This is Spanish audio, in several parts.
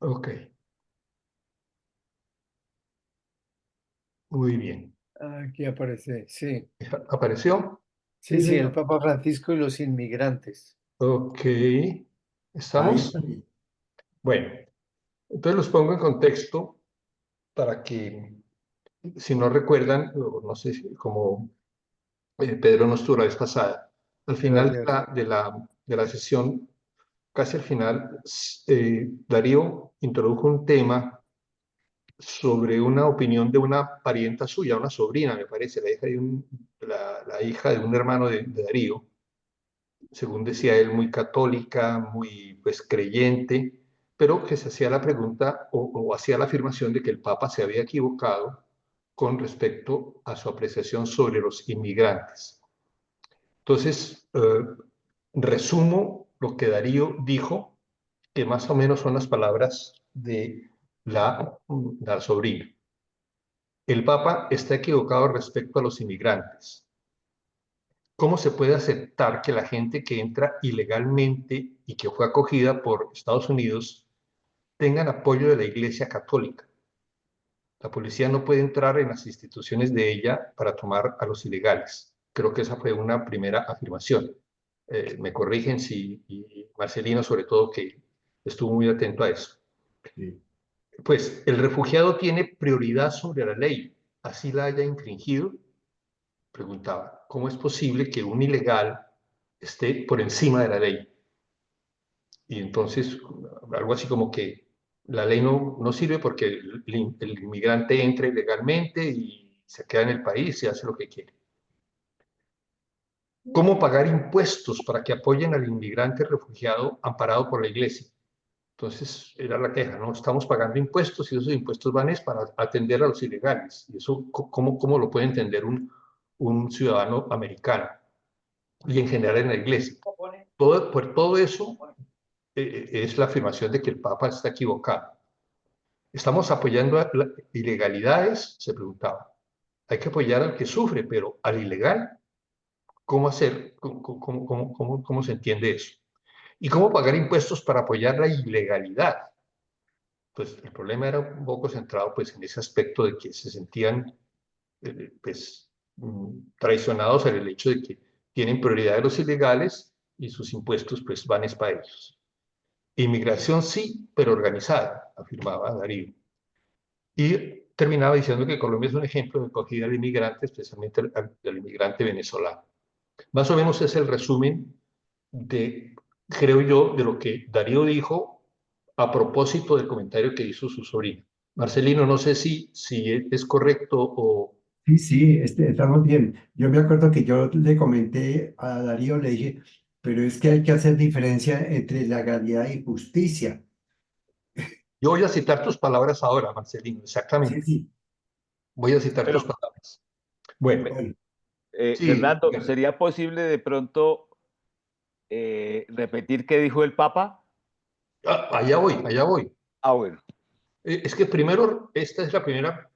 Ok, muy bien. Aquí aparece, sí. ¿Apareció? Sí, Sí, sí, el señor. Papa Francisco y los inmigrantes. Ok, Ahí ¿estamos? está. Bueno, entonces los pongo en contexto para que, si no recuerdan, o no sé, como Pedro no estuvo la vez pasada, al final Gracias. de la sesión, casi al final, Darío introdujo un tema sobre una opinión de una parienta suya, una sobrina, me parece, la hija de un hermano de Darío, según decía él, muy católica, muy pues creyente, pero que se hacía la pregunta o hacía la afirmación de que el Papa se había equivocado con respecto a su apreciación sobre los inmigrantes. Entonces, resumo lo que Darío dijo, que más o menos son las palabras de la sobrina. El Papa está equivocado respecto a los inmigrantes. ¿Cómo se puede aceptar que la gente que entra ilegalmente y que fue acogida por Estados Unidos tengan apoyo de la Iglesia Católica? La policía no puede entrar en las instituciones de ella para tomar a los ilegales. Creo que esa fue una primera afirmación. Me corrigen si, y Marcelino sobre todo, que estuvo muy atento a eso. Sí. Pues el refugiado tiene prioridad sobre la ley, así la haya infringido. Preguntaba, ¿cómo es posible que un ilegal esté por encima de la ley? Y entonces, algo así como que la ley no sirve porque el inmigrante entra ilegalmente y se queda en el país y hace lo que quiere. ¿Cómo pagar impuestos para que apoyen al inmigrante refugiado amparado por la iglesia? Entonces, era la queja, ¿no? Estamos pagando impuestos y esos impuestos van es para atender a los ilegales. ¿Y eso cómo lo puede entender un ciudadano americano? Y en general en la iglesia. Por todo eso es la afirmación de que el Papa está equivocado. ¿Estamos apoyando a ilegalidades? Se preguntaba. Hay que apoyar al que sufre, pero al ilegal, ¿cómo hacer? ¿Cómo se entiende eso? ¿Y cómo pagar impuestos para apoyar la ilegalidad? Pues el problema era un poco centrado pues, en ese aspecto de que se sentían pues, traicionados en el hecho de que tienen prioridad de los ilegales y sus impuestos pues van es para ellos. Inmigración sí, pero organizada, afirmaba Darío. Y terminaba diciendo que Colombia es un ejemplo de acogida de inmigrantes, especialmente del inmigrante venezolano. Más o menos es el resumen de, creo yo, de lo que Darío dijo a propósito del comentario que hizo su sobrino. Marcelino, no sé si es correcto o... Sí, sí, estamos bien. Yo me acuerdo que yo le comenté a Darío, le dije, pero es que hay que hacer diferencia entre legalidad y justicia. Yo voy a citar tus palabras ahora, Marcelino, Sí, exactamente. sí. Voy a citar tus Pero, palabras. Bueno, Bueno, sí, Fernando, ¿sería posible de pronto repetir qué dijo el Papa? allá voy, allá voy. Ah, bueno, Es que primero, esta es la primera.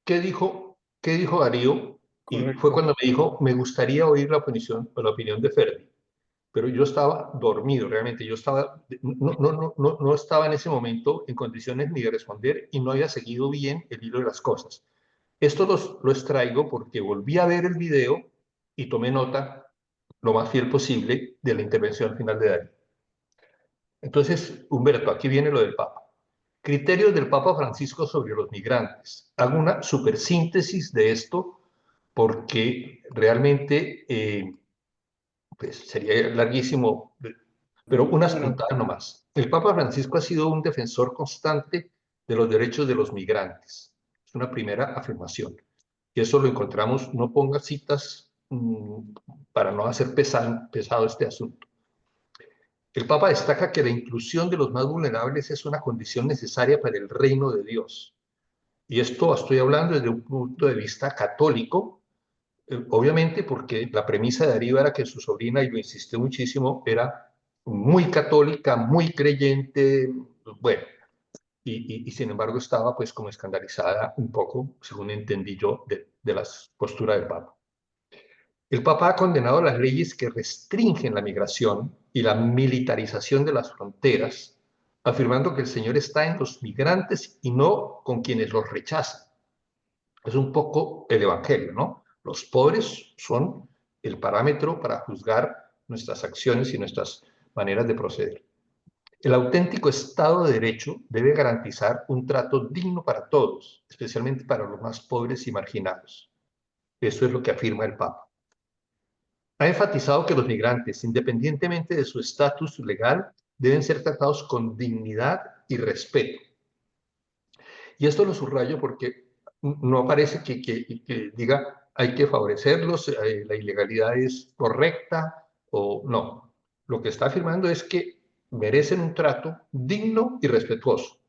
¿Qué dijo Darío? Y fue Correcto. cuando me dijo, me gustaría oír la opinión de Ferdi, pero yo estaba dormido realmente, yo estaba, no estaba en ese momento en condiciones ni de responder y no había seguido bien el hilo de las cosas. Esto lo extraigo porque volví a ver el video y tomé nota lo más fiel posible de la intervención final de Darío. Entonces, Humberto, aquí viene lo del Papa. Criterios del Papa Francisco sobre los migrantes. Hago una supersíntesis de esto porque realmente pues sería larguísimo, pero unas Bueno, puntadas nomás. El Papa Francisco ha sido un defensor constante de los derechos de los migrantes. Es una primera afirmación. Y eso lo encontramos, no ponga citas para no hacer pesado este asunto. El Papa destaca que la inclusión de los más vulnerables es una condición necesaria para el reino de Dios. Y esto estoy hablando desde un punto de vista católico, obviamente porque la premisa de Darío era que su sobrina, y lo insistió muchísimo, era muy católica, muy creyente, bueno, y sin embargo estaba pues como escandalizada un poco, según entendí yo, de la postura del Papa. El Papa ha condenado las leyes que restringen la migración y la militarización de las fronteras, afirmando que el Señor está en los migrantes y no con quienes los rechazan. Es un poco el Evangelio, ¿no? Los pobres son el parámetro para juzgar nuestras acciones y nuestras maneras de proceder. El auténtico Estado de Derecho debe garantizar un trato digno para todos, especialmente para los más pobres y marginados. Eso es lo que afirma el Papa. Ha enfatizado que los migrantes, independientemente de su estatus legal, deben ser tratados con dignidad y respeto. Y esto lo subrayo porque no parece que diga hay que favorecerlos, la ilegalidad es correcta o no. Lo que está afirmando es que merecen un trato digno y respetuoso.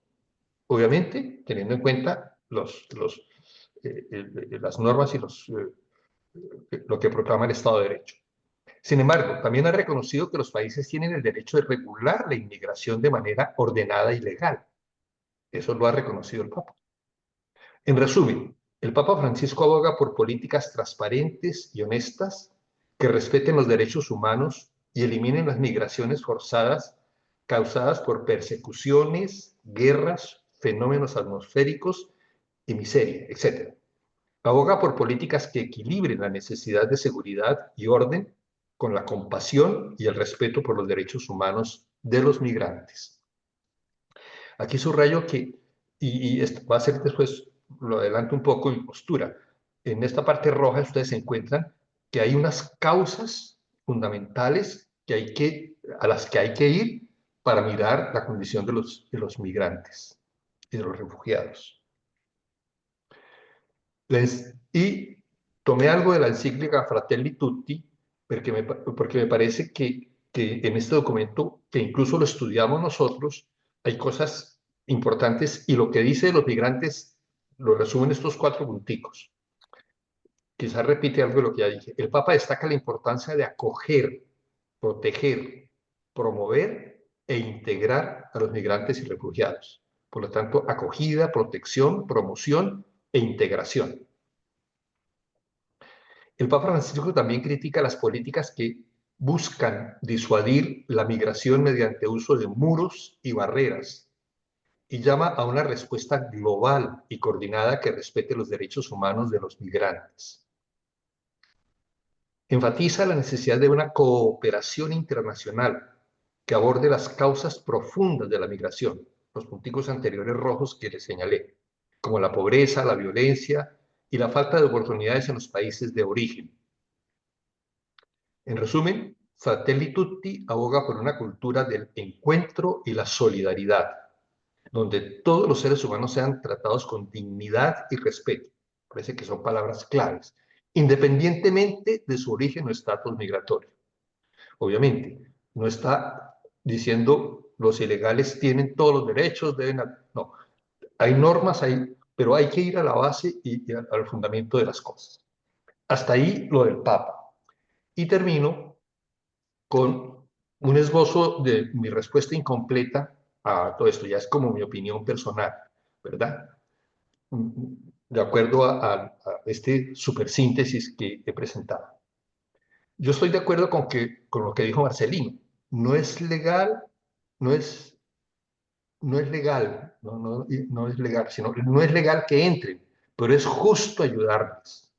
Obviamente, teniendo en cuenta las normas y lo que proclama el Estado de Derecho. Sin embargo, también ha reconocido que los países tienen el derecho de regular la inmigración de manera ordenada y legal. Eso lo ha reconocido el Papa. En resumen, el Papa Francisco aboga por políticas transparentes y honestas que respeten los derechos humanos y eliminen las migraciones forzadas causadas por persecuciones, guerras, fenómenos atmosféricos y miseria, etc. Aboga por políticas que equilibren la necesidad de seguridad y orden con la compasión y el respeto por los derechos humanos de los migrantes. Aquí subrayo que, y esto va a ser después, lo adelanto un poco en postura, en esta parte roja ustedes encuentran que hay unas causas fundamentales a las que hay que ir para mirar la condición de los migrantes y de los refugiados. Y tomé algo de la encíclica Fratelli Tutti porque me parece que en este documento, que incluso lo estudiamos nosotros, hay cosas importantes y lo que dice de los migrantes lo resumen estos 4 punticos. Quizás repite algo de lo que ya dije. El Papa destaca la importancia de acoger, proteger, promover e integrar a los migrantes y refugiados. Por lo tanto, acogida, protección, promoción e integración. El Papa Francisco también critica las políticas que buscan disuadir la migración mediante uso de muros y barreras y llama a una respuesta global y coordinada que respete los derechos humanos de los migrantes. Enfatiza la necesidad de una cooperación internacional que aborde las causas profundas de la migración, los punticos anteriores rojos que les señalé, como la pobreza, la violencia y la falta de oportunidades en los países de origen. En resumen, Fratelli Tutti aboga por una cultura del encuentro y la solidaridad, donde todos los seres humanos sean tratados con dignidad y respeto. Parece que son palabras claves, independientemente de su origen o estatus migratorio. Obviamente, no está diciendo los ilegales tienen todos los derechos, no, hay normas, pero hay que ir a la base y al fundamento de las cosas. Hasta ahí lo del Papa. Y termino con un esbozo de mi respuesta incompleta a todo esto. Ya es como mi opinión personal, ¿verdad? De acuerdo a este supersíntesis que he presentado. Yo estoy de acuerdo con lo que dijo Marcelino. No es legal, no es legal, no es legal, sino no es legal que entren, pero es justo ayudarles.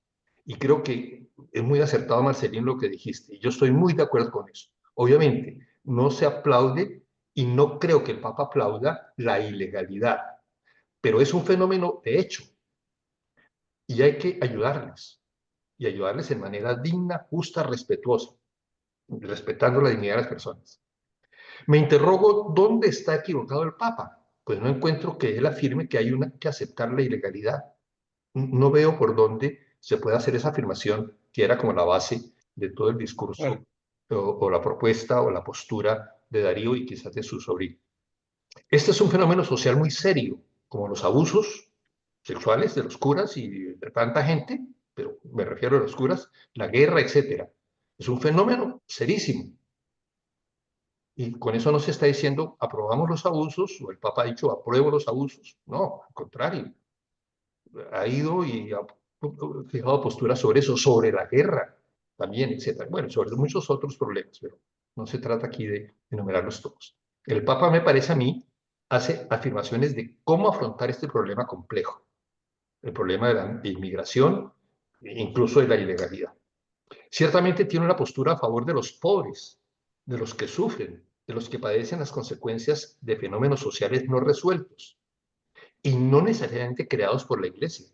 Y creo que es muy acertado, Marcelino, lo que dijiste, y yo estoy muy de acuerdo con eso. Obviamente, no se aplaude y no creo que el Papa aplauda la ilegalidad, pero es un fenómeno de hecho y hay que ayudarles, y ayudarles en manera digna, justa, respetuosa, respetando la dignidad de las personas. Me interrogo dónde está equivocado el Papa. Pues no encuentro que él afirme que hay que aceptar la ilegalidad. No veo por dónde se puede hacer esa afirmación que era como la base de todo el discurso Claro. o la propuesta o la postura de Darío y quizás de su sobrino. Este es un fenómeno social muy serio, como los abusos sexuales de los curas y de tanta gente, pero me refiero a los curas, la guerra, etc. Es un fenómeno serísimo. Y con eso no se está diciendo aprobamos los abusos, o el Papa ha dicho apruebo los abusos. No, al contrario. Ha ido y ha fijado posturas sobre eso, sobre la guerra también, etc. Bueno, sobre muchos otros problemas, pero no se trata aquí de enumerarlos todos. El Papa me parece a mí hace afirmaciones de cómo afrontar este problema complejo, el problema de la inmigración, e incluso de la ilegalidad. Ciertamente tiene una postura a favor de los pobres, de los que sufren, de los que padecen las consecuencias de fenómenos sociales no resueltos y no necesariamente creados por la Iglesia,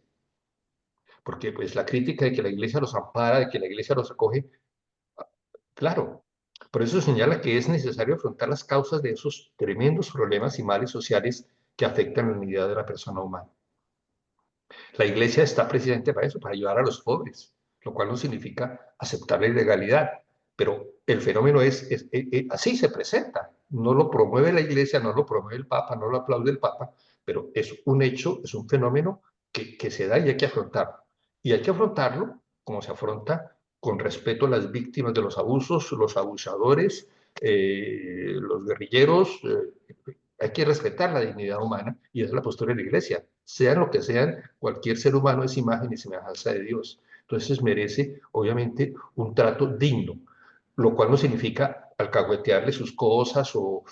porque pues la crítica de que la Iglesia los ampara, de que la Iglesia los acoge, claro, por eso señala que es necesario afrontar las causas de esos tremendos problemas y males sociales que afectan la unidad de la persona humana. La Iglesia está precisamente para eso, para ayudar a los pobres, lo cual no significa aceptar la ilegalidad, pero el fenómeno así se presenta. No lo promueve la Iglesia, no lo promueve el Papa, no lo aplaude el Papa, pero es un hecho, es un fenómeno que se da y hay que afrontarlo. Y hay que afrontarlo como se afronta con respeto a las víctimas de los abusos, los abusadores, los guerrilleros. Hay que respetar la dignidad humana y esa es la postura de la Iglesia. Sean lo que sean, cualquier ser humano es imagen y semejanza de Dios. Entonces merece, obviamente, un trato digno, lo cual no significa alcahuetearle sus cosas o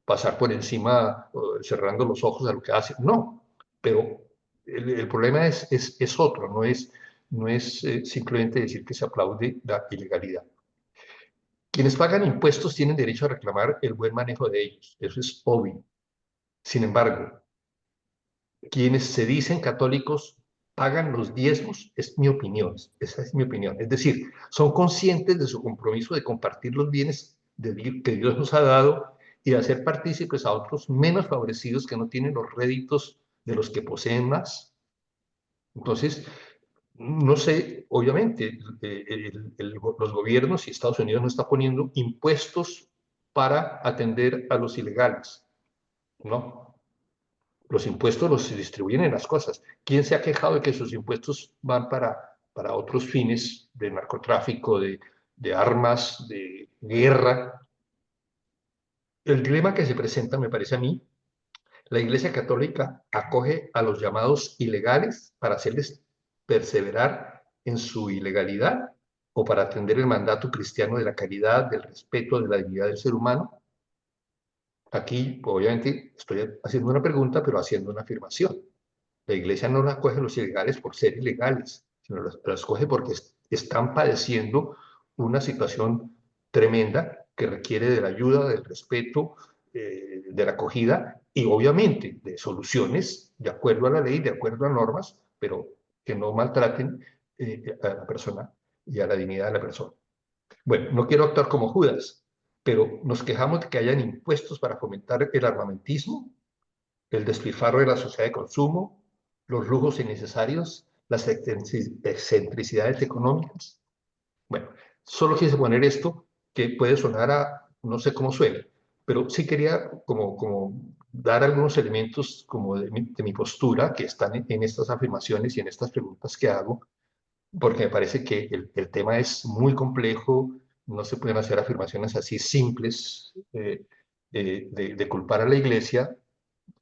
pasar por encima cerrando los ojos a lo que hace. No, pero el problema es otro, no es simplemente decir que se aplaude la ilegalidad. Quienes pagan impuestos tienen derecho a reclamar el buen manejo de ellos, eso es obvio. Sin embargo, quienes se dicen católicos pagan los diezmos, es mi opinión, esa es mi opinión. Es decir, son conscientes de su compromiso de compartir los bienes que Dios nos ha dado y de hacer partícipes a otros menos favorecidos que no tienen los réditos de los que poseen más. Entonces, no sé, obviamente, los gobiernos y Estados Unidos no está poniendo impuestos para atender a los ilegales, ¿no? Los impuestos los distribuyen en las cosas. ¿Quién se ha quejado de que sus impuestos van para otros fines de narcotráfico, de armas, de guerra? El dilema que se presenta, me parece a mí, la Iglesia Católica acoge a los llamados ilegales para hacerles perseverar en su ilegalidad o para atender el mandato cristiano de la caridad, del respeto, de la dignidad del ser humano. Aquí, obviamente, estoy haciendo una pregunta, pero haciendo una afirmación. La Iglesia no las acoge a los ilegales por ser ilegales, sino las acoge porque están padeciendo una situación tremenda que requiere de la ayuda, del respeto, de la acogida y obviamente de soluciones de acuerdo a la ley, de acuerdo a normas, pero que no maltraten a la persona y a la dignidad de la persona. Bueno, no quiero actuar como Judas, pero nos quejamos de que hayan impuestos para fomentar el armamentismo, el despilfarro de la sociedad de consumo, los lujos innecesarios, las excentricidades económicas. Bueno, solo quise poner esto que puede sonar a, no sé cómo suena, pero sí quería como dar algunos elementos como de mi postura que están en estas afirmaciones y en estas preguntas que hago, porque me parece que el tema es muy complejo, no se pueden hacer afirmaciones así simples de culpar a la Iglesia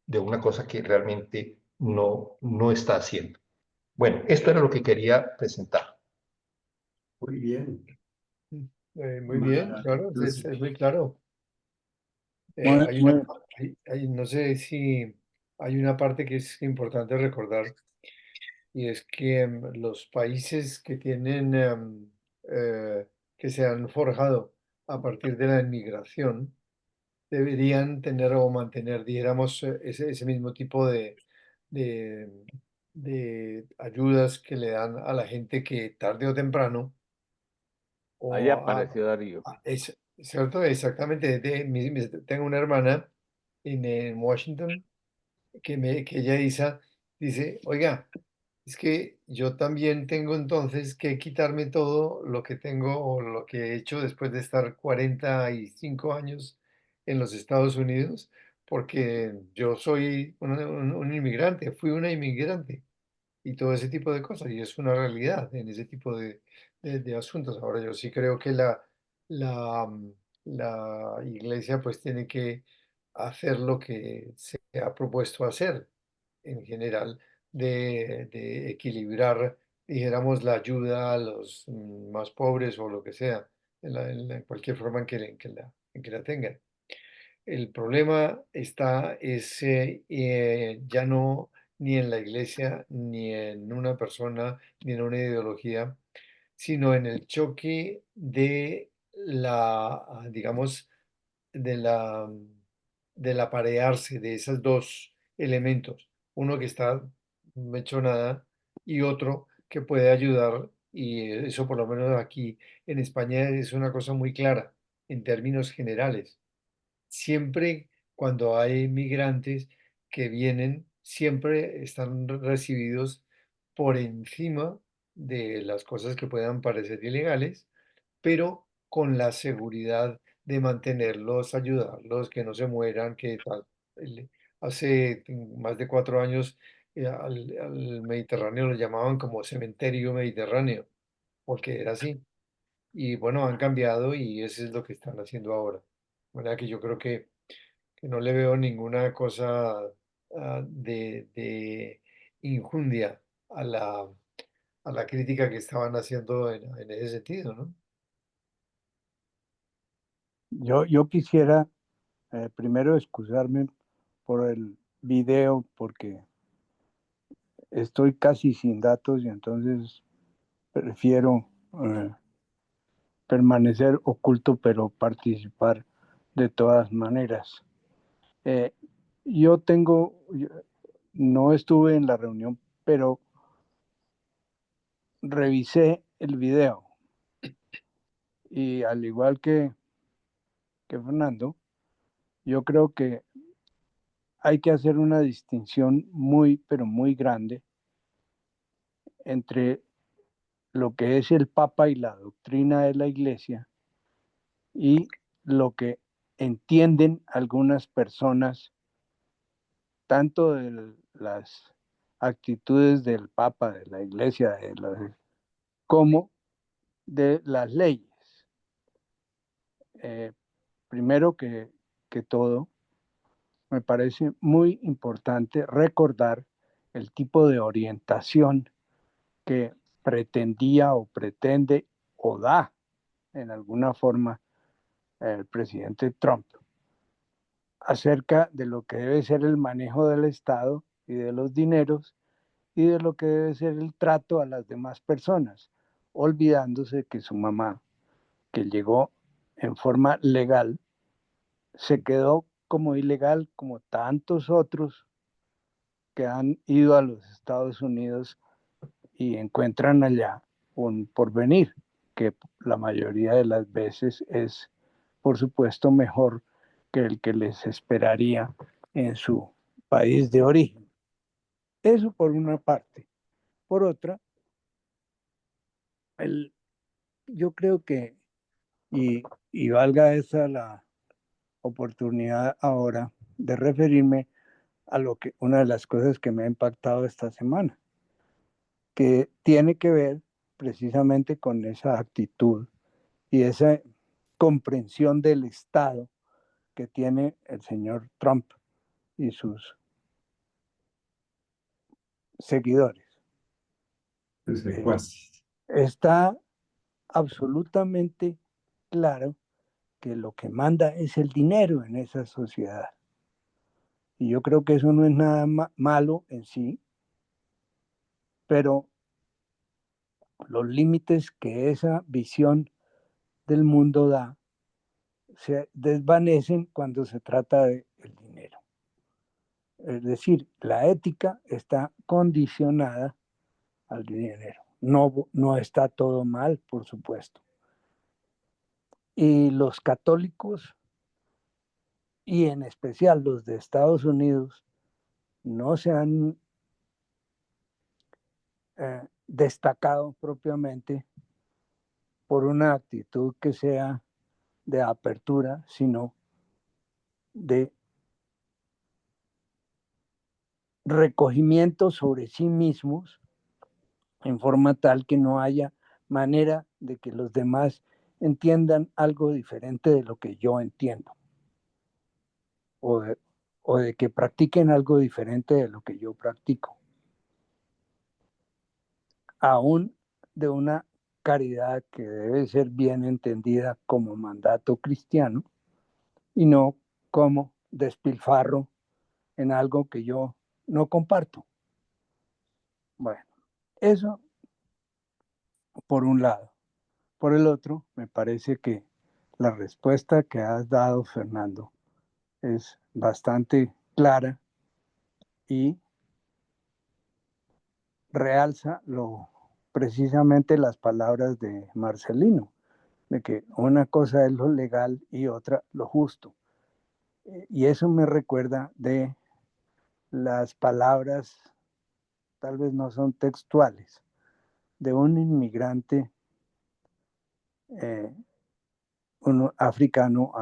de una cosa que realmente no está haciendo. Bueno, esto era lo que quería presentar. Muy bien. Muy bien, claro, Maravilloso. es muy claro. Muy, Hay una, muy, no sé si hay una parte que es importante recordar y es que los países que tienen, que se han forjado a partir de la inmigración, deberían tener o mantener, dijéramos, ese mismo tipo de, de ayudas que le dan a la gente que tarde o temprano, Ahí o apareció Darío. es cierto, exactamente, tengo una hermana en Washington que ella dice, oiga, es que yo también tengo entonces que quitarme todo lo que tengo o lo que he hecho después de estar 45 años en los Estados Unidos, porque yo soy un inmigrante, fui una inmigrante y todo ese tipo de cosas, y es una realidad en ese tipo de asuntos. Ahora, yo sí creo que la iglesia pues tiene que hacer lo que se ha propuesto hacer en general de equilibrar, dijéramos, la ayuda a los más pobres o lo que sea, en cualquier forma en que la tengan. el problema ya no ni en la iglesia, ni en una persona, ni en una ideología, sino en el choque de digamos, de la, del aparearse de esos dos elementos. Uno que está hecho nada y otro que puede ayudar. Y eso por lo menos aquí en España es una cosa muy clara en términos generales. Siempre cuando hay migrantes que vienen, siempre están recibidos por encima de las cosas que puedan parecer ilegales, pero con la seguridad de mantenerlos, ayudarlos, que no se mueran, que tal. El- Hace más de 4 años al Mediterráneo lo llamaban como cementerio mediterráneo, porque era así. Y bueno, han cambiado y eso es lo que están haciendo ahora. De manera que yo creo que no le veo ninguna cosa de injundia a la crítica que estaban haciendo en ese sentido, ¿no? Yo quisiera primero excusarme por el video porque estoy casi sin datos y entonces prefiero permanecer oculto pero participar de todas maneras. Eh, no estuve en la reunión, pero revisé el video y al igual que Fernando, yo creo que hay que hacer una distinción muy, pero muy grande entre lo que es el Papa y la doctrina de la Iglesia y lo que entienden algunas personas, tanto de las actitudes del Papa, de la Iglesia, como de las leyes. Eh, primero que todo, me parece muy importante recordar el tipo de orientación que pretendía o pretende o da en alguna forma el presidente Trump acerca de lo que debe ser el manejo del Estado y de los dineros y de lo que debe ser el trato a las demás personas, olvidándose que su mamá, que llegó en forma legal, se quedó como ilegal como tantos otros que han ido a los Estados Unidos y encuentran allá un porvenir, que la mayoría de las veces es, por supuesto, mejor que el que les esperaría en su país de origen. Eso por una parte. Por otra, yo creo que, y valga esa la oportunidad ahora de referirme a una de las cosas que me ha impactado esta semana, que tiene que ver precisamente con esa actitud y esa comprensión del Estado que tiene el señor Trump y sus seguidores. Pues, secuaces. Está absolutamente claro que lo que manda es el dinero en esa sociedad. Y yo creo que eso no es nada malo en sí, pero los límites que esa visión del mundo da se desvanecen cuando se trata del dinero. Es decir, la ética está condicionada al dinero. No, no está todo mal, por supuesto. Y los católicos, y en especial los de Estados Unidos, no se han destacado propiamente por una actitud que sea de apertura, sino de recogimiento sobre sí mismos en forma tal que no haya manera de que los demás entiendan algo diferente de lo que yo entiendo o de, o de que practiquen algo diferente de lo que yo practico, aún de una caridad que debe ser bien entendida como mandato cristiano y no como despilfarro en algo que yo no comparto. Bueno, eso por un lado. Por el otro, me parece que la respuesta que has dado, Fernando, es bastante clara y realza precisamente las palabras de Marcelino, de que una cosa es lo legal y otra lo justo. Y eso me recuerda de las palabras, tal vez no son textuales, de un inmigrante un africano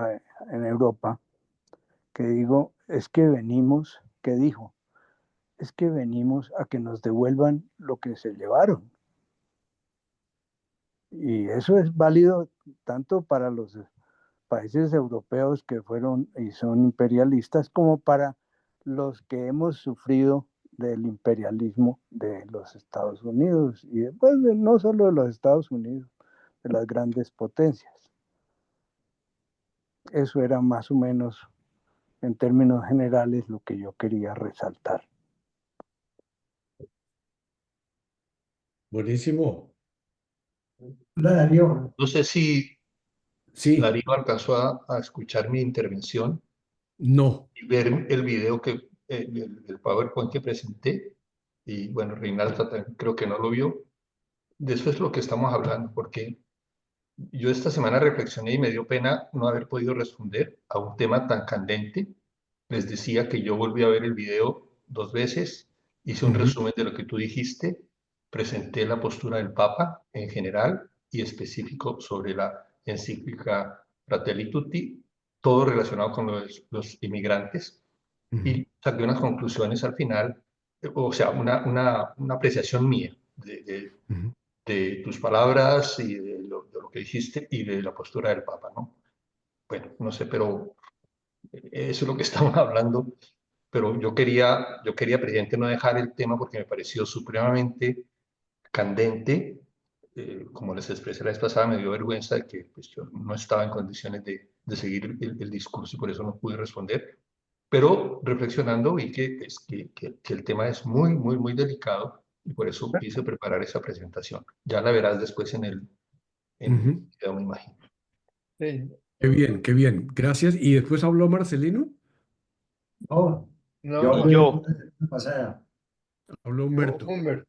en Europa, que dijo, es que venimos a que nos devuelvan lo que se llevaron. Y eso es válido tanto para los países europeos que fueron y son imperialistas, como para los que hemos sufrido del imperialismo de los Estados Unidos y después no solo de los Estados Unidos, de las grandes potencias. Eso era más o menos, en términos generales, lo que yo quería resaltar. Buenísimo. Hola, Darío. No sé si Sí, Darío alcanzó a escuchar mi intervención no. y ver el video el PowerPoint que presenté. Y bueno, Reinaldo también creo que no lo vio. De eso es lo que estamos hablando, porque yo esta semana reflexioné y me dio pena no haber podido responder a un tema tan candente. Les decía que yo volví a ver el video 2 veces, hice un Ujú. resumen de lo que tú dijiste, presenté la postura del Papa en general y específico sobre la encíclica Fratelli Tutti, todo relacionado con los inmigrantes, Ujú. y saqué unas conclusiones al final, o sea, una apreciación mía Ujú. de tus palabras y de lo que dijiste y de la postura del Papa, ¿no? Bueno, no sé, pero eso es lo que estamos hablando, pero yo quería, presidente, no dejar el tema porque me pareció supremamente candente. Como les expresé la vez pasada, me dio vergüenza de que pues, yo no estaba en condiciones de seguir el discurso y por eso no pude responder. Pero reflexionando vi que el tema es muy, muy, muy delicado y por eso quise preparar esa presentación. Ya la verás después en el Ujú. video, me imagino. Sí, Qué bien, qué bien. Gracias. ¿Y después habló Marcelino? No, yo no, Y hablé yo, la semana pasada. Habló Humberto. Humber.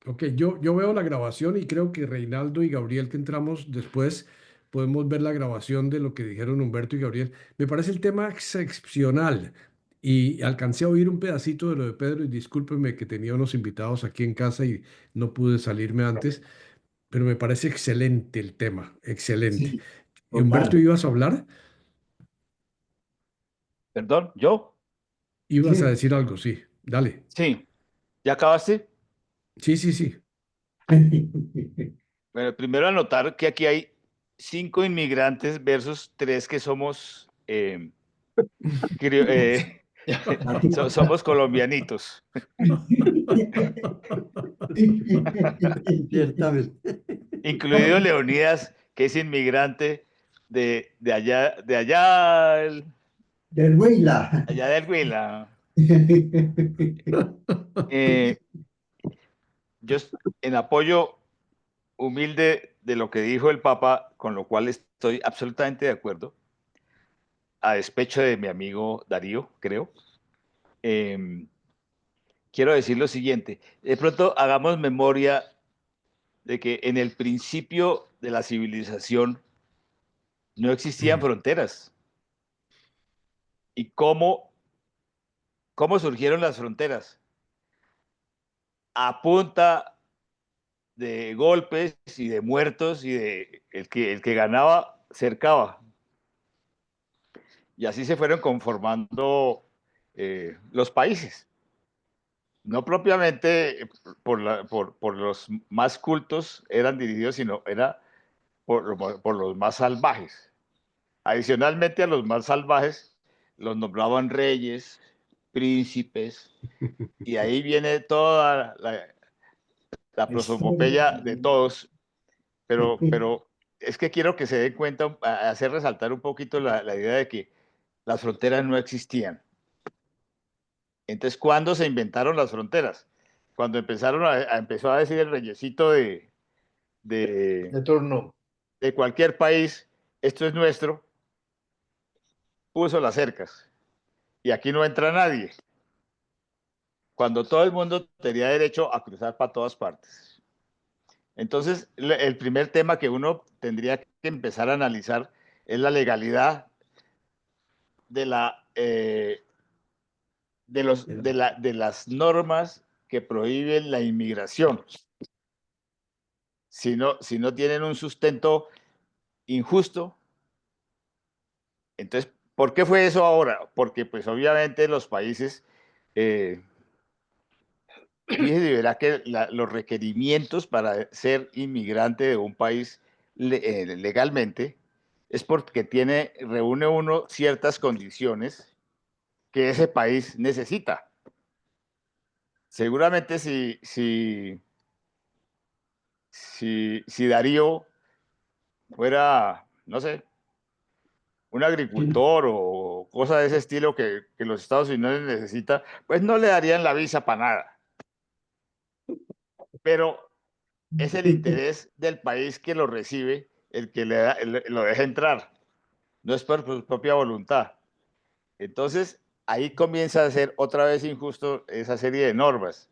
Ok, yo veo la grabación y creo que Reinaldo y Gabriel que entramos después podemos ver la grabación de lo que dijeron Humberto y Gabriel. Me parece el tema excepcional y alcancé a oír un pedacito de lo de Pedro y discúlpeme que tenía unos invitados aquí en casa y no pude salirme antes, pero me parece excelente el tema, excelente. Sí, ¿Y Humberto total. ibas a hablar? perdón, yo, Ibas a Sí. decir algo, sí, dale. sí, ¿ya acabaste? Sí, sí, sí. Bueno, primero anotar que aquí hay 5 inmigrantes versus 3 que somos, somos colombianitos, Ciertamente. incluido Leonidas, que es inmigrante de allá, Del Huila. allá del Huila. Eh, yo en apoyo humilde de lo que dijo el Papa, con lo cual estoy absolutamente de acuerdo, a despecho de mi amigo Darío, creo. Eh, quiero decir lo siguiente, de pronto hagamos memoria de que en el principio de la civilización no existían fronteras. ¿Y cómo surgieron las fronteras? A punta de golpes y de muertos y de el que ganaba cercaba. Y así se fueron conformando los países. No propiamente por los más cultos eran dirigidos, sino era por los más salvajes. Adicionalmente a los más salvajes, los nombraban reyes, príncipes, y ahí viene toda la Historia. prosopopeya de todos, pero es que quiero que se den cuenta, hacer resaltar un poquito la idea de que las fronteras no existían. Entonces, ¿cuándo se inventaron las fronteras? Cuando empezó a decir el reyesito de, De turno. de cualquier país, esto es nuestro, puso las cercas y aquí no entra nadie, cuando todo el mundo tenía derecho a cruzar para todas partes. Entonces, el primer tema que uno tendría que empezar a analizar es la legalidad de, de las normas que prohíben la inmigración. Si no tienen un sustento injusto, entonces, ¿por qué fue eso ahora? Porque pues obviamente los países, fíjese y verá que los requerimientos para ser inmigrante de un país legalmente es porque reúne uno ciertas condiciones que ese país necesita. Seguramente si Darío fuera, no sé, un agricultor o cosa de ese estilo que los Estados Unidos necesita, pues no le darían la visa para nada. Pero es el interés del país que lo recibe el que lo deja entrar, no es por su propia voluntad. Entonces, ahí comienza a ser otra vez injusto esa serie de normas.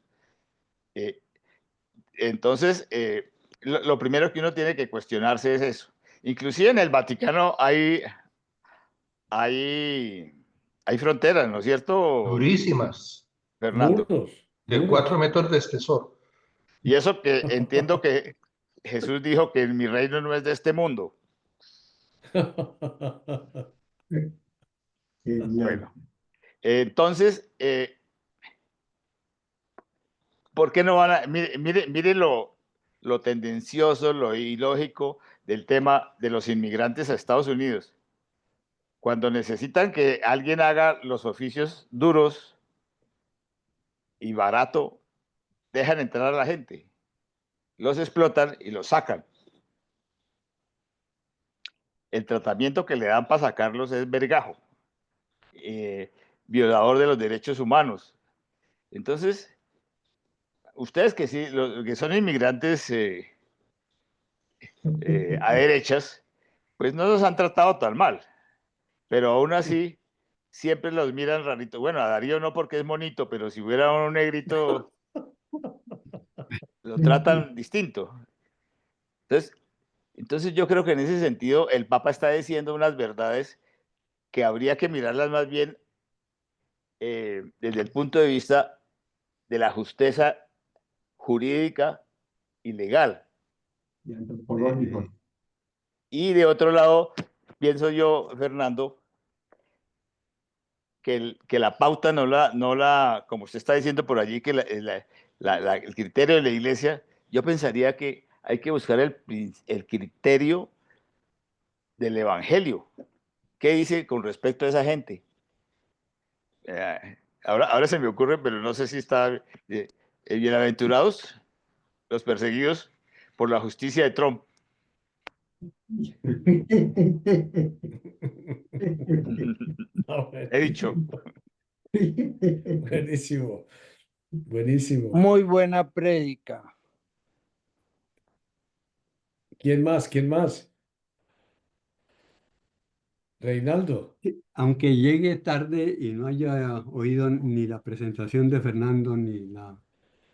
Eh, entonces, lo primero que uno tiene que cuestionarse es eso. Inclusive en el Vaticano hay fronteras, ¿no es cierto, Durísimas, Fernando? Muros, de muros. 4 metros de espesor. Y eso que entiendo que Jesús dijo que mi reino no es de este mundo. Genial. Bueno, entonces, ¿por qué no van a...? Mire lo tendencioso, lo ilógico del tema de los inmigrantes a Estados Unidos. Cuando necesitan que alguien haga los oficios duros y barato, dejan entrar a la gente, los explotan y los sacan. El tratamiento que le dan para sacarlos es vergajo, violador de los derechos humanos. Entonces, ustedes que sí, los que son inmigrantes a derechas, pues no los han tratado tan mal, pero aún así siempre los miran rarito. Bueno, a Darío no porque es monito, pero si hubiera un negrito, lo tratan distinto. Entonces yo creo que en ese sentido el Papa está diciendo unas verdades que habría que mirarlas más bien desde el punto de vista de la justeza jurídica y legal. Y antropológico. Y de otro lado, pienso yo, Fernando, que la pauta como usted está diciendo por allí, que el criterio de la iglesia, yo pensaría que hay que buscar el criterio del evangelio. ¿Qué dice con respecto a esa gente? Ahora se me ocurre, pero no sé si está bienaventurados los perseguidos por la justicia de Trump. He dicho. Buenísimo, buenísimo. Muy buena prédica. ¿Quién más? ¿Quién más? Reinaldo. Aunque llegue tarde y no haya oído ni la presentación de Fernando ni las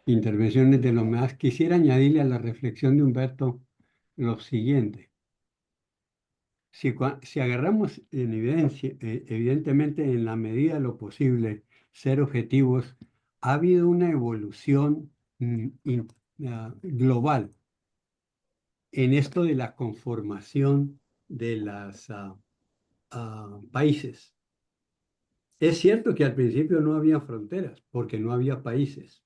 intervenciones de los demás, quisiera añadirle a la reflexión de Humberto lo siguiente. Si agarramos en evidencia, evidentemente en la medida de lo posible, ser objetivos, ha habido una evolución global en esto de la conformación de los países. Es cierto que al principio no había fronteras porque no había países.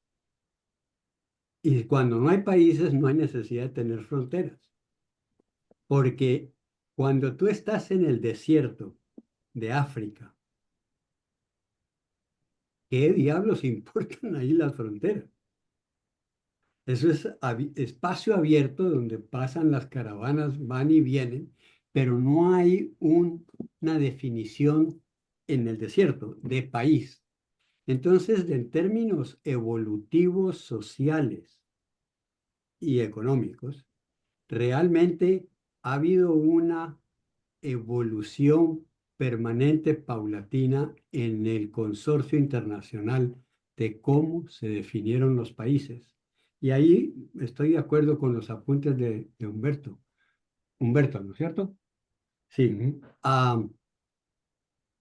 Y cuando no hay países no hay necesidad de tener fronteras. Porque cuando tú estás en el desierto de África, ¿qué diablos importan ahí las fronteras? Eso es espacio abierto donde pasan las caravanas, van y vienen, pero no hay una definición en el desierto, de país. Entonces, en términos evolutivos, sociales y económicos, realmente ha habido una evolución permanente, paulatina, en el consorcio internacional de cómo se definieron los países. Y ahí estoy de acuerdo con los apuntes de Humberto. Humberto, ¿no es cierto? Sí. Ujú.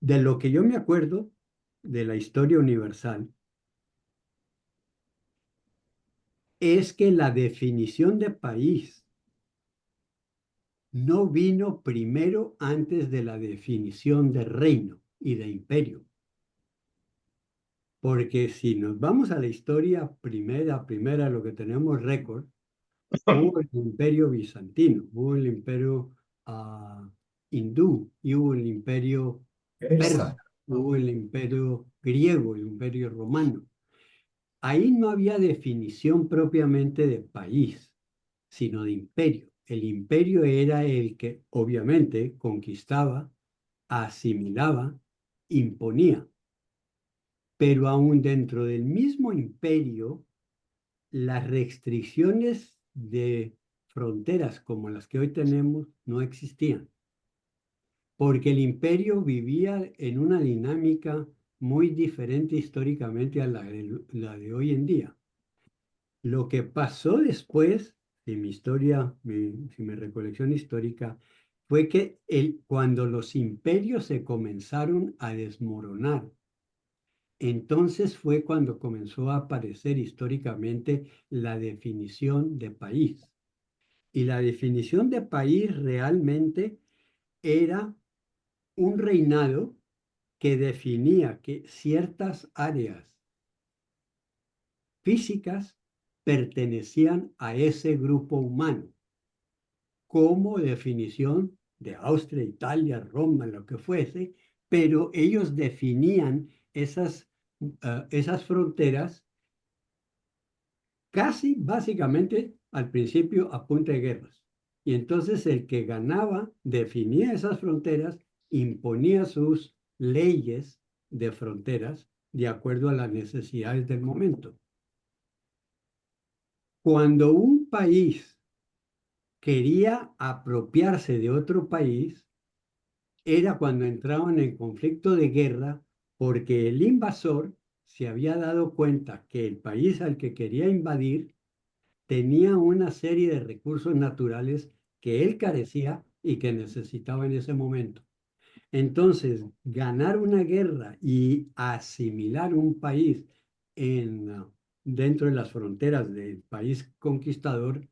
De lo que yo me acuerdo de la historia universal, es que la definición de país no vino primero antes de la definición de reino y de imperio. Porque si nos vamos a la historia primera, lo que tenemos récord, hubo el imperio bizantino, hubo el imperio hindú, y hubo el imperio persa, Persa. hubo el imperio griego, el imperio romano. Ahí no había definición propiamente de país, sino de imperio. El imperio era el que obviamente conquistaba, asimilaba, imponía. Pero aún dentro del mismo imperio, las restricciones de fronteras como las que hoy tenemos no existían, porque el imperio vivía en una dinámica muy diferente históricamente a la de hoy en día. Lo que pasó después de mi historia, si mi recolección histórica, fue que cuando los imperios se comenzaron a desmoronar, entonces fue cuando comenzó a aparecer históricamente la definición de país. Y la definición de país realmente era un reinado que definía que ciertas áreas físicas pertenecían a ese grupo humano, como definición de Austria, Italia, Roma, lo que fuese, pero ellos definían esas fronteras casi básicamente al principio a punta de guerras. Y entonces el que ganaba definía esas fronteras, imponía sus leyes de fronteras de acuerdo a las necesidades del momento. Cuando un país quería apropiarse de otro país, era cuando entraban en conflicto de guerra, porque el invasor se había dado cuenta que el país al que quería invadir tenía una serie de recursos naturales que él carecía y que necesitaba en ese momento. Entonces, ganar una guerra y asimilar un país dentro de las fronteras del país conquistador,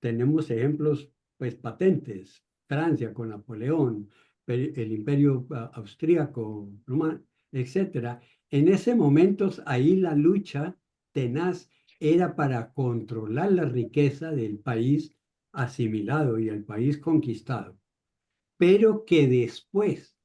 tenemos ejemplos pues patentes. Francia con Napoleón, el imperio austríaco, romano, etcétera. En ese momento, ahí la lucha tenaz era para controlar la riqueza del país asimilado y el país conquistado, pero que después,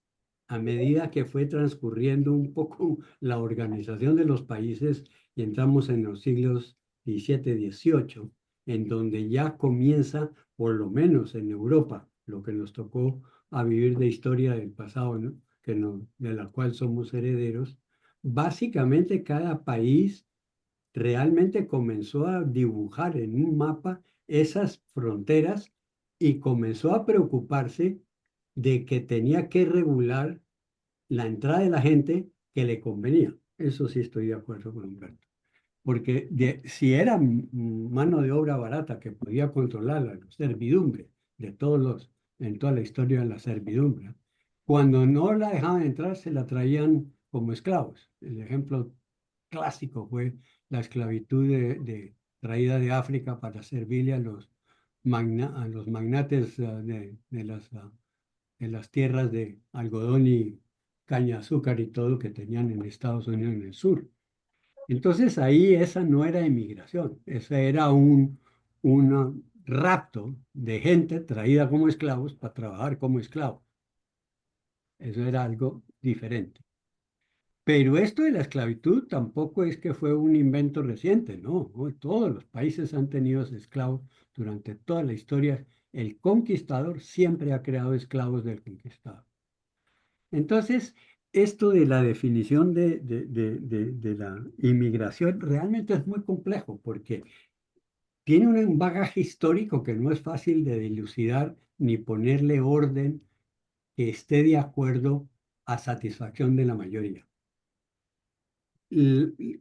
a medida que fue transcurriendo un poco la organización de los países, y entramos en los siglos XVII, XVIII, en donde ya comienza, por lo menos en Europa, lo que nos tocó a vivir de historia del pasado, ¿no? De la cual somos herederos, básicamente cada país realmente comenzó a dibujar en un mapa esas fronteras y comenzó a preocuparse de que tenía que regular la entrada de la gente que le convenía. Eso sí estoy de acuerdo con Humberto. Porque si era mano de obra barata que podía controlar la servidumbre en toda la historia de la servidumbre, cuando no la dejaban entrar se la traían como esclavos. El ejemplo clásico fue la esclavitud traída de África para servirle a los magnates de las tierras de algodón y caña de azúcar y todo que tenían en Estados Unidos en el sur. Entonces ahí esa no era emigración, esa era un rapto de gente traída como esclavos para trabajar como esclavos. Eso era algo diferente. Pero esto de la esclavitud tampoco es que fue un invento reciente, no. Todos los países han tenido esclavos durante toda la historia. El conquistador siempre ha creado esclavos del conquistador. Entonces, esto de la definición de la inmigración realmente es muy complejo porque tiene un bagaje histórico que no es fácil de dilucidar ni ponerle orden que esté de acuerdo a satisfacción de la mayoría.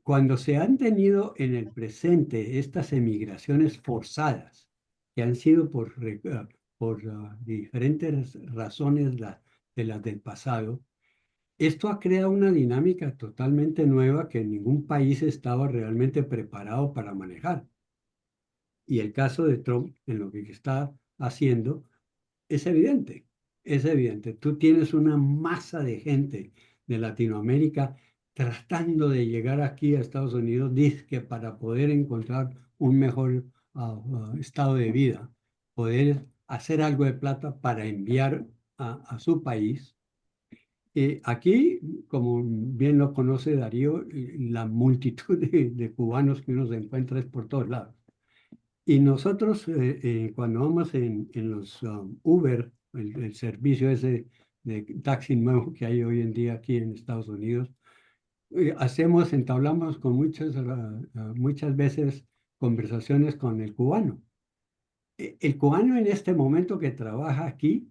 Cuando se han tenido en el presente estas emigraciones forzadas, que han sido por diferentes razones de las del pasado, esto ha creado una dinámica totalmente nueva que ningún país estaba realmente preparado para manejar. Y el caso de Trump, en lo que está haciendo, es evidente, es evidente. Tú tienes una masa de gente de Latinoamérica tratando de llegar aquí a Estados Unidos, que para poder encontrar un mejor estado de vida, poder hacer algo de plata para enviar a su país. Aquí, como bien lo conoce Darío, la multitud de cubanos que uno se encuentra es por todos lados. Y nosotros, cuando vamos en los Uber, el servicio ese de taxi nuevo que hay hoy en día aquí en Estados Unidos, entablamos con muchas veces conversaciones con el cubano. El cubano en este momento que trabaja aquí,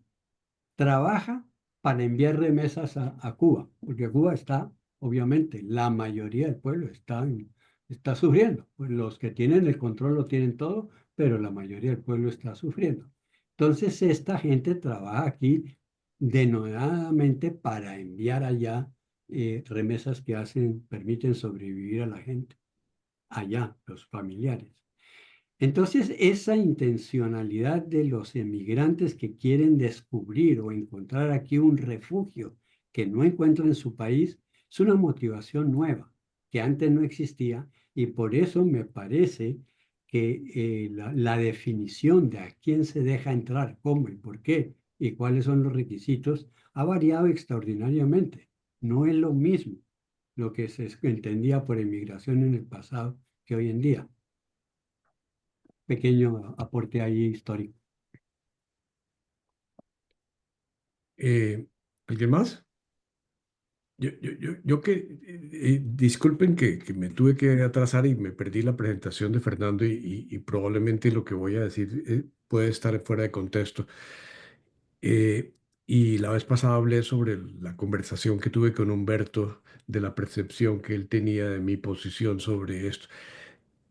trabaja para enviar remesas a Cuba, porque Cuba está, obviamente, la mayoría del pueblo está sufriendo. Pues los que tienen el control lo tienen todo, pero la mayoría del pueblo está sufriendo. Entonces, esta gente trabaja aquí denodadamente para enviar allá remesas que permiten sobrevivir a la gente, allá, los familiares. Entonces, esa intencionalidad de los emigrantes que quieren descubrir o encontrar aquí un refugio que no encuentran en su país es una motivación nueva que antes no existía y por eso me parece que la definición de a quién se deja entrar, cómo y por qué y cuáles son los requisitos ha variado extraordinariamente. No es lo mismo lo que se entendía por emigración en el pasado que hoy en día. Pequeño aporte ahí histórico. ¿Alguien más? Disculpen que me tuve que atrasar y me perdí la presentación de Fernando y probablemente lo que voy a decir puede estar fuera de contexto. Y la vez pasada hablé sobre la conversación que tuve con Humberto, de la percepción que él tenía de mi posición sobre esto.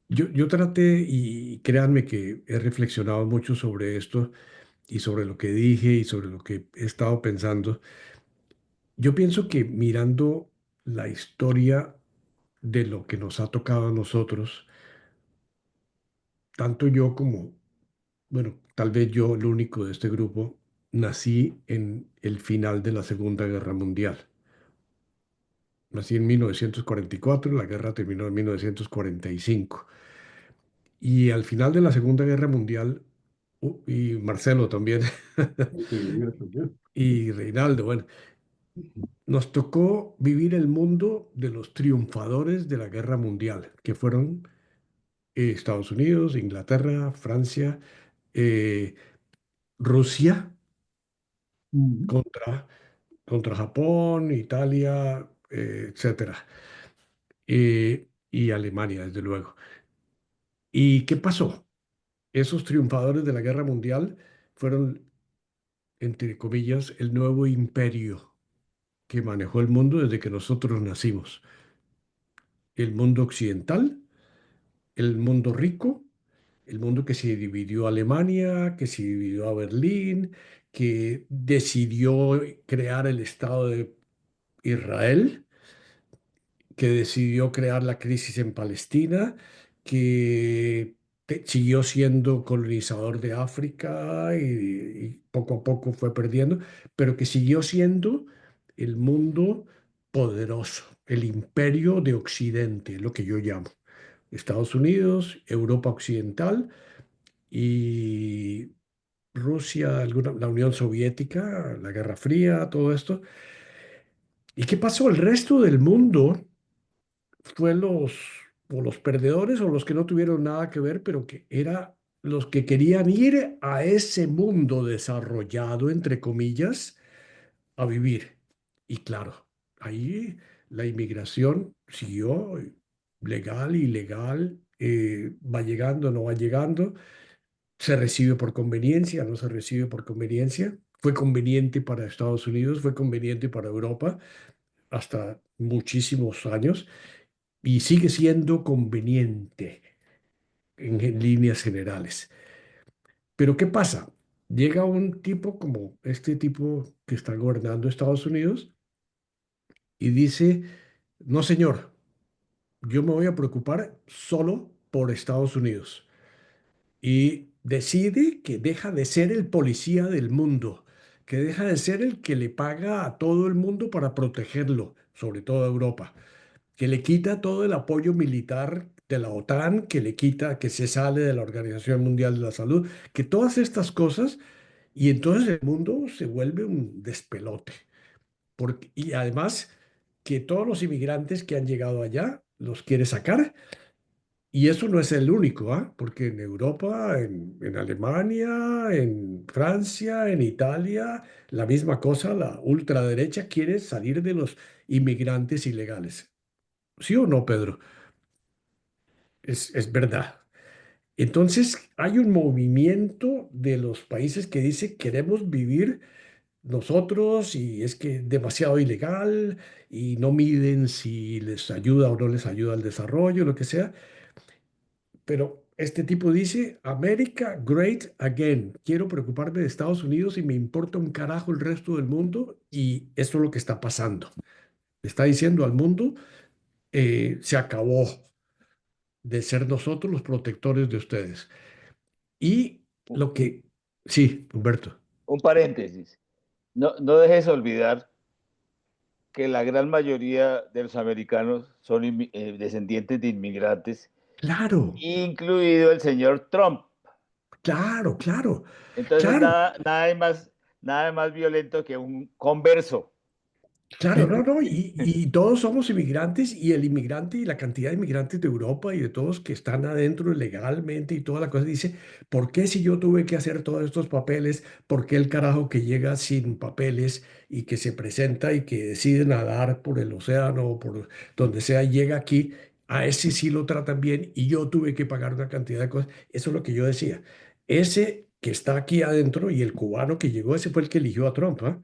Yo traté, y créanme que he reflexionado mucho sobre esto y sobre lo que dije y sobre lo que he estado pensando. Yo pienso que mirando la historia de lo que nos ha tocado a nosotros, tanto yo como, bueno, tal vez yo, el único de este grupo, nací en el final de la Segunda Guerra Mundial. Nací en 1944, la guerra terminó en 1945. Y al final de la Segunda Guerra Mundial, y Marcelo también, y Reinaldo, bueno, nos tocó vivir el mundo de los triunfadores de la Guerra Mundial, que fueron Estados Unidos, Inglaterra, Francia, eh, Rusia contra, contra Japón, Italia, etcétera, y Alemania, desde luego. ¿Y qué pasó? Esos triunfadores de la Guerra Mundial fueron, entre comillas, el nuevo imperio que manejó el mundo desde que nosotros nacimos. El mundo occidental, el mundo rico, el mundo que se dividió a Alemania, que se dividió a Berlín, que decidió crear el Estado de Israel, que decidió crear la crisis en Palestina, que siguió siendo colonizador de África y poco a poco fue perdiendo, pero que siguió siendo el mundo poderoso, el imperio de Occidente, lo que yo llamo. Estados Unidos, Europa Occidental y Rusia, la Unión Soviética, la Guerra Fría, todo esto. ¿Y qué pasó? El resto del mundo fue o los perdedores o los que no tuvieron nada que ver, pero que era los que querían ir a ese mundo desarrollado, entre comillas, a vivir. Y claro, ahí la inmigración siguió legal, ilegal, va llegando, no va llegando, se recibe por conveniencia, no se recibe por conveniencia. Fue conveniente para Estados Unidos, fue conveniente para Europa hasta muchísimos años y sigue siendo conveniente en líneas generales. Pero ¿qué pasa? Llega un tipo como este tipo que está gobernando Estados Unidos y dice, no señor, yo me voy a preocupar solo por Estados Unidos. Y decide que deja de ser el policía del mundo, que deja de ser el que le paga a todo el mundo para protegerlo, sobre todo a Europa, que le quita todo el apoyo militar de la OTAN, que le quita, que se sale de la Organización Mundial de la Salud, que todas estas cosas, y entonces el mundo se vuelve un despelote. Y además que todos los inmigrantes que han llegado allá los quiere sacar y eso no es el único, ¿ah? Porque en Europa, en Alemania, en Francia, en Italia, la misma cosa, la ultraderecha quiere salir de los inmigrantes ilegales. ¿Sí o no, Pedro? Es verdad. Entonces, hay un movimiento de los países que dice queremos vivir nosotros y es que es demasiado ilegal y no miden si les ayuda o no les ayuda al desarrollo, lo que sea. Pero este tipo dice, America Great Again. Quiero preocuparme de Estados Unidos y me importa un carajo el resto del mundo y esto es lo que está pasando. Está diciendo al mundo, se acabó de ser nosotros los protectores de ustedes. Y Un, lo que, sí, Humberto, un paréntesis. No, no dejes olvidar que la gran mayoría de los americanos son descendientes de inmigrantes, claro, incluido el señor Trump. claro, claro, Entonces, claro. nada más violento que un converso. Claro, no, no, y todos somos inmigrantes y el inmigrante y la cantidad de inmigrantes de Europa y de todos que están adentro legalmente y toda la cosa dice, ¿por qué si yo tuve que hacer todos estos papeles? ¿Por qué el carajo que llega sin papeles y que se presenta y que decide nadar por el océano o por donde sea, llega aquí, a ese sí lo tratan bien y yo tuve que pagar una cantidad de cosas? Eso es lo que yo decía. Ese que está aquí adentro y el cubano que llegó, ese fue el que eligió a Trump, ¿ah?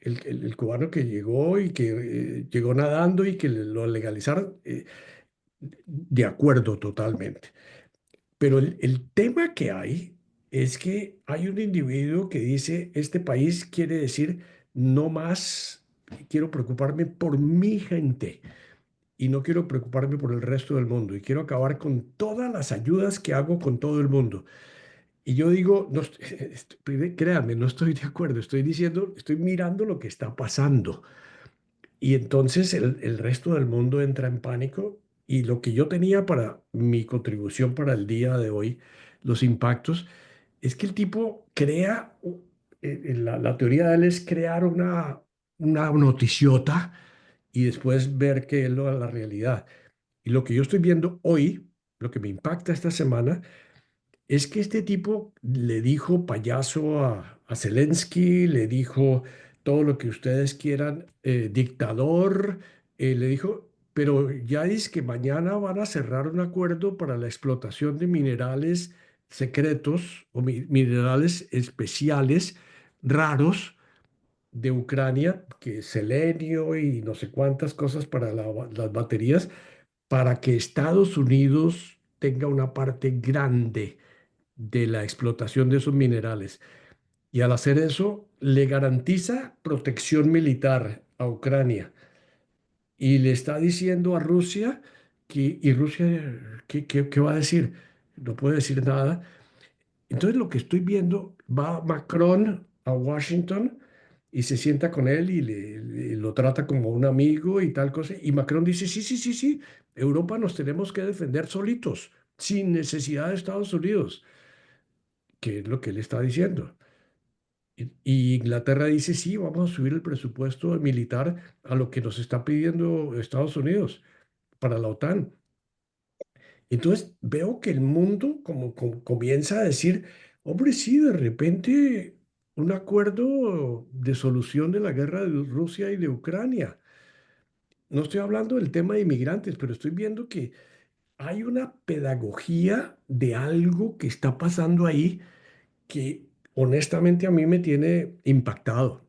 El cubano que llegó y que llegó nadando y que lo legalizaron, de acuerdo totalmente. Pero el tema que hay es que hay un individuo que dice, este país quiere decir no más, quiero preocuparme por mi gente y no quiero preocuparme por el resto del mundo y quiero acabar con todas las ayudas que hago con todo el mundo. Y yo digo, no, créanme, no estoy de acuerdo, estoy diciendo, estoy mirando lo que está pasando. Y entonces el resto del mundo entra en pánico y lo que yo tenía para mi contribución para el día de hoy, los impactos, es que el tipo crea, la teoría de él es crear una noticiota y después ver que es la realidad. Y lo que yo estoy viendo hoy, lo que me impacta esta semana, es que este tipo le dijo payaso a Zelensky, le dijo todo lo que ustedes quieran, dictador, le dijo, pero ya dice que mañana van a cerrar un acuerdo para la explotación de minerales secretos o minerales especiales raros de Ucrania, que es selenio y no sé cuántas cosas para las baterías, para que Estados Unidos tenga una parte grande de la explotación de esos minerales. Y al hacer eso, le garantiza protección militar a Ucrania. Y le está diciendo a Rusia que, ¿y Rusia qué va a decir? No puede decir nada. Entonces lo que estoy viendo, va Macron a Washington y se sienta con él y lo trata como un amigo y tal cosa. Y Macron dice, sí, sí, sí, sí, Europa nos tenemos que defender solitos, sin necesidad de Estados Unidos, que es lo que él está diciendo. Y Inglaterra dice, sí, vamos a subir el presupuesto militar a lo que nos está pidiendo Estados Unidos para la OTAN. Entonces veo que el mundo como comienza a decir, hombre, sí, de repente un acuerdo de solución de la guerra de Rusia y de Ucrania. no estoy hablando del tema de inmigrantes, pero estoy viendo que hay una pedagogía de algo que está pasando ahí que honestamente a mí me tiene impactado.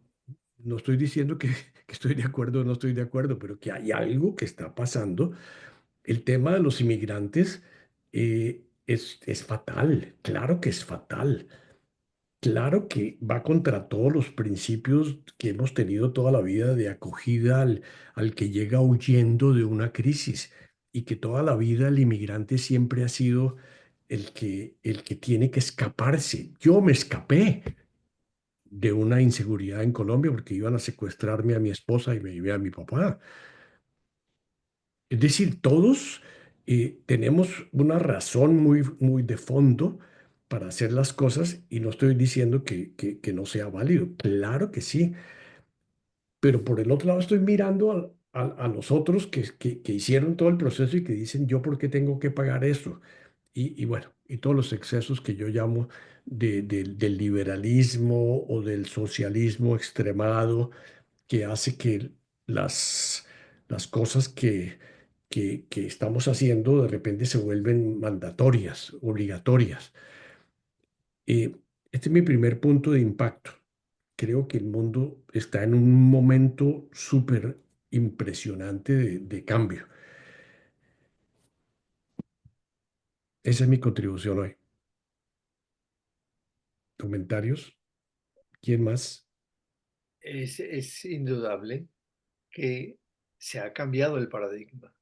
No estoy diciendo que estoy de acuerdo o no estoy de acuerdo, pero que hay algo que está pasando. El tema de los inmigrantes es fatal, claro que es fatal. Claro que va contra todos los principios que hemos tenido toda la vida de acogida al que llega huyendo de una crisis y que toda la vida el inmigrante siempre ha sido el que tiene que escaparse. Yo me escapé de una inseguridad en Colombia porque iban a secuestrarme a mi esposa y me llevé a mi papá. Es decir, todos tenemos una razón muy, muy de fondo para hacer las cosas y no estoy diciendo que no sea válido. Claro que sí, pero por el otro lado estoy mirando a los otros que hicieron todo el proceso y que dicen, ¿yo por qué tengo que pagar eso? Y bueno, y todos los excesos que yo llamo del liberalismo o del socialismo extremado que hace que las cosas que estamos haciendo de repente se vuelven mandatorias, obligatorias. Eh, este es mi primer punto de impacto. Creo que el mundo está en un momento súper impresionante de cambio. Esa es mi contribución hoy. ¿Comentarios? ¿Quién más? Es indudable que se ha cambiado el paradigma,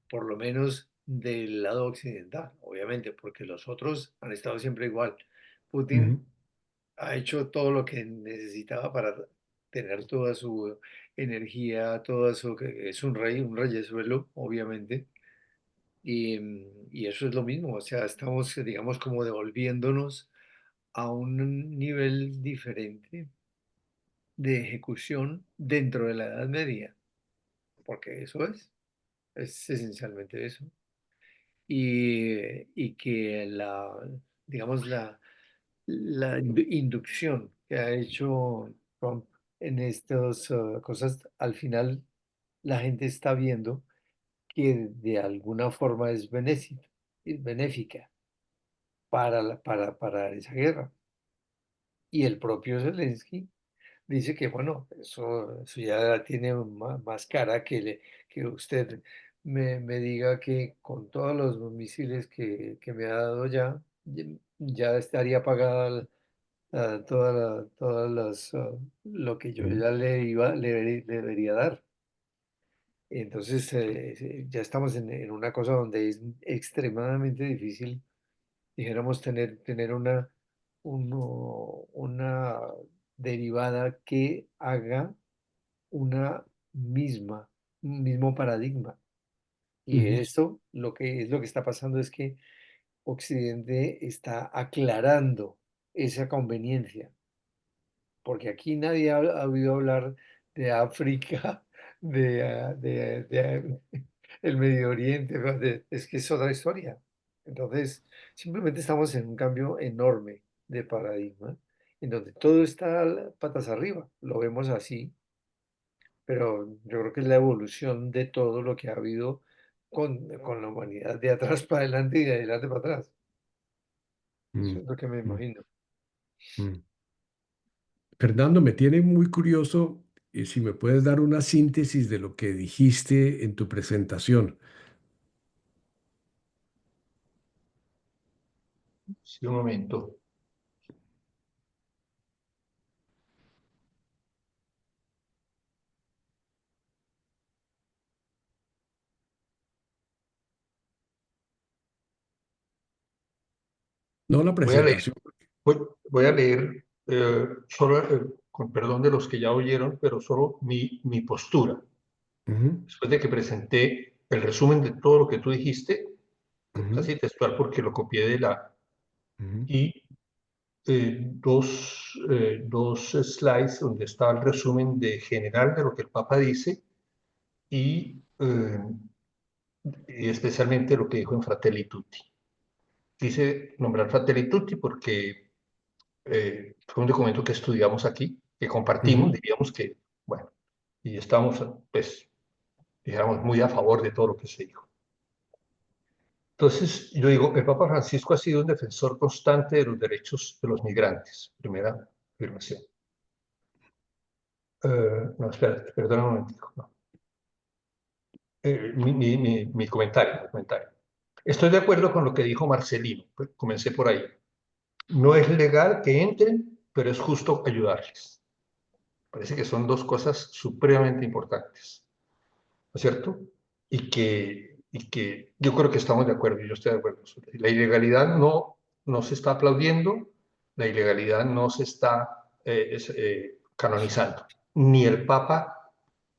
por lo menos del lado occidental, obviamente, porque los otros han estado siempre igual. Putin Ujú, ha hecho todo lo que necesitaba para tener toda su energía, toda su, que es un rey, un reyesuelo, obviamente, y eso es lo mismo, o sea, estamos, digamos, como devolviéndonos a un nivel diferente de ejecución dentro de la Edad Media, porque eso es esencialmente eso. Y que digamos, la inducción que ha hecho Trump en estas cosas, al final la gente está viendo que de alguna forma es benéfica para esa guerra. Y el propio Zelensky dice que, bueno, eso ya tiene más cara que usted me diga que con todos los misiles que me ha dado ya estaría pagada todas lo que yo ujú, ya le debería dar. Entonces, ya estamos en una cosa donde es extremadamente difícil, dijéramos, tener una derivada que haga una un mismo paradigma. Y ujú, esto lo que está pasando es que Occidente está aclarando esa conveniencia, porque aquí nadie ha oído hablar de África, de el Medio Oriente, ¿no? Es que es otra historia. Entonces, simplemente estamos en un cambio enorme de paradigma, en donde todo está patas arriba, lo vemos así, pero yo creo que es la evolución de todo lo que ha habido con la humanidad de atrás para adelante y de adelante para atrás. Eso mm, es lo que me mm, imagino. mm. Fernando, me tiene muy curioso si me puedes dar una síntesis de lo que dijiste en tu presentación. Sí, un momento. No la Voy a leer, presentación. voy a leer solo, con perdón de los que ya oyeron, pero solo mi postura. Ujú, Después de que presenté el resumen de todo lo que tú dijiste, ujú, casi textual porque lo copié de ujú, y dos slides donde está el resumen de general de lo que el Papa dice y especialmente lo que dijo en Fratelli Tutti. Quise nombrar Fratelli Tutti porque fue un documento que estudiamos aquí, que compartimos, ujú, diríamos que, bueno, y estamos, pues, éramos muy a favor de todo lo que se dijo. Entonces, yo digo, el Papa Francisco ha sido un defensor constante de los derechos de los migrantes. Primera afirmación. No, espera, perdona un momentico. No. Mi comentario. Estoy de acuerdo con lo que dijo Marcelino. Pues, comencé por ahí. No es legal que entren, pero es justo ayudarles. Parece que son dos cosas supremamente importantes, ¿no es cierto? Y que yo creo que estamos de acuerdo, y yo estoy de acuerdo. La ilegalidad no se está aplaudiendo, la ilegalidad no se está canonizando. Ni el Papa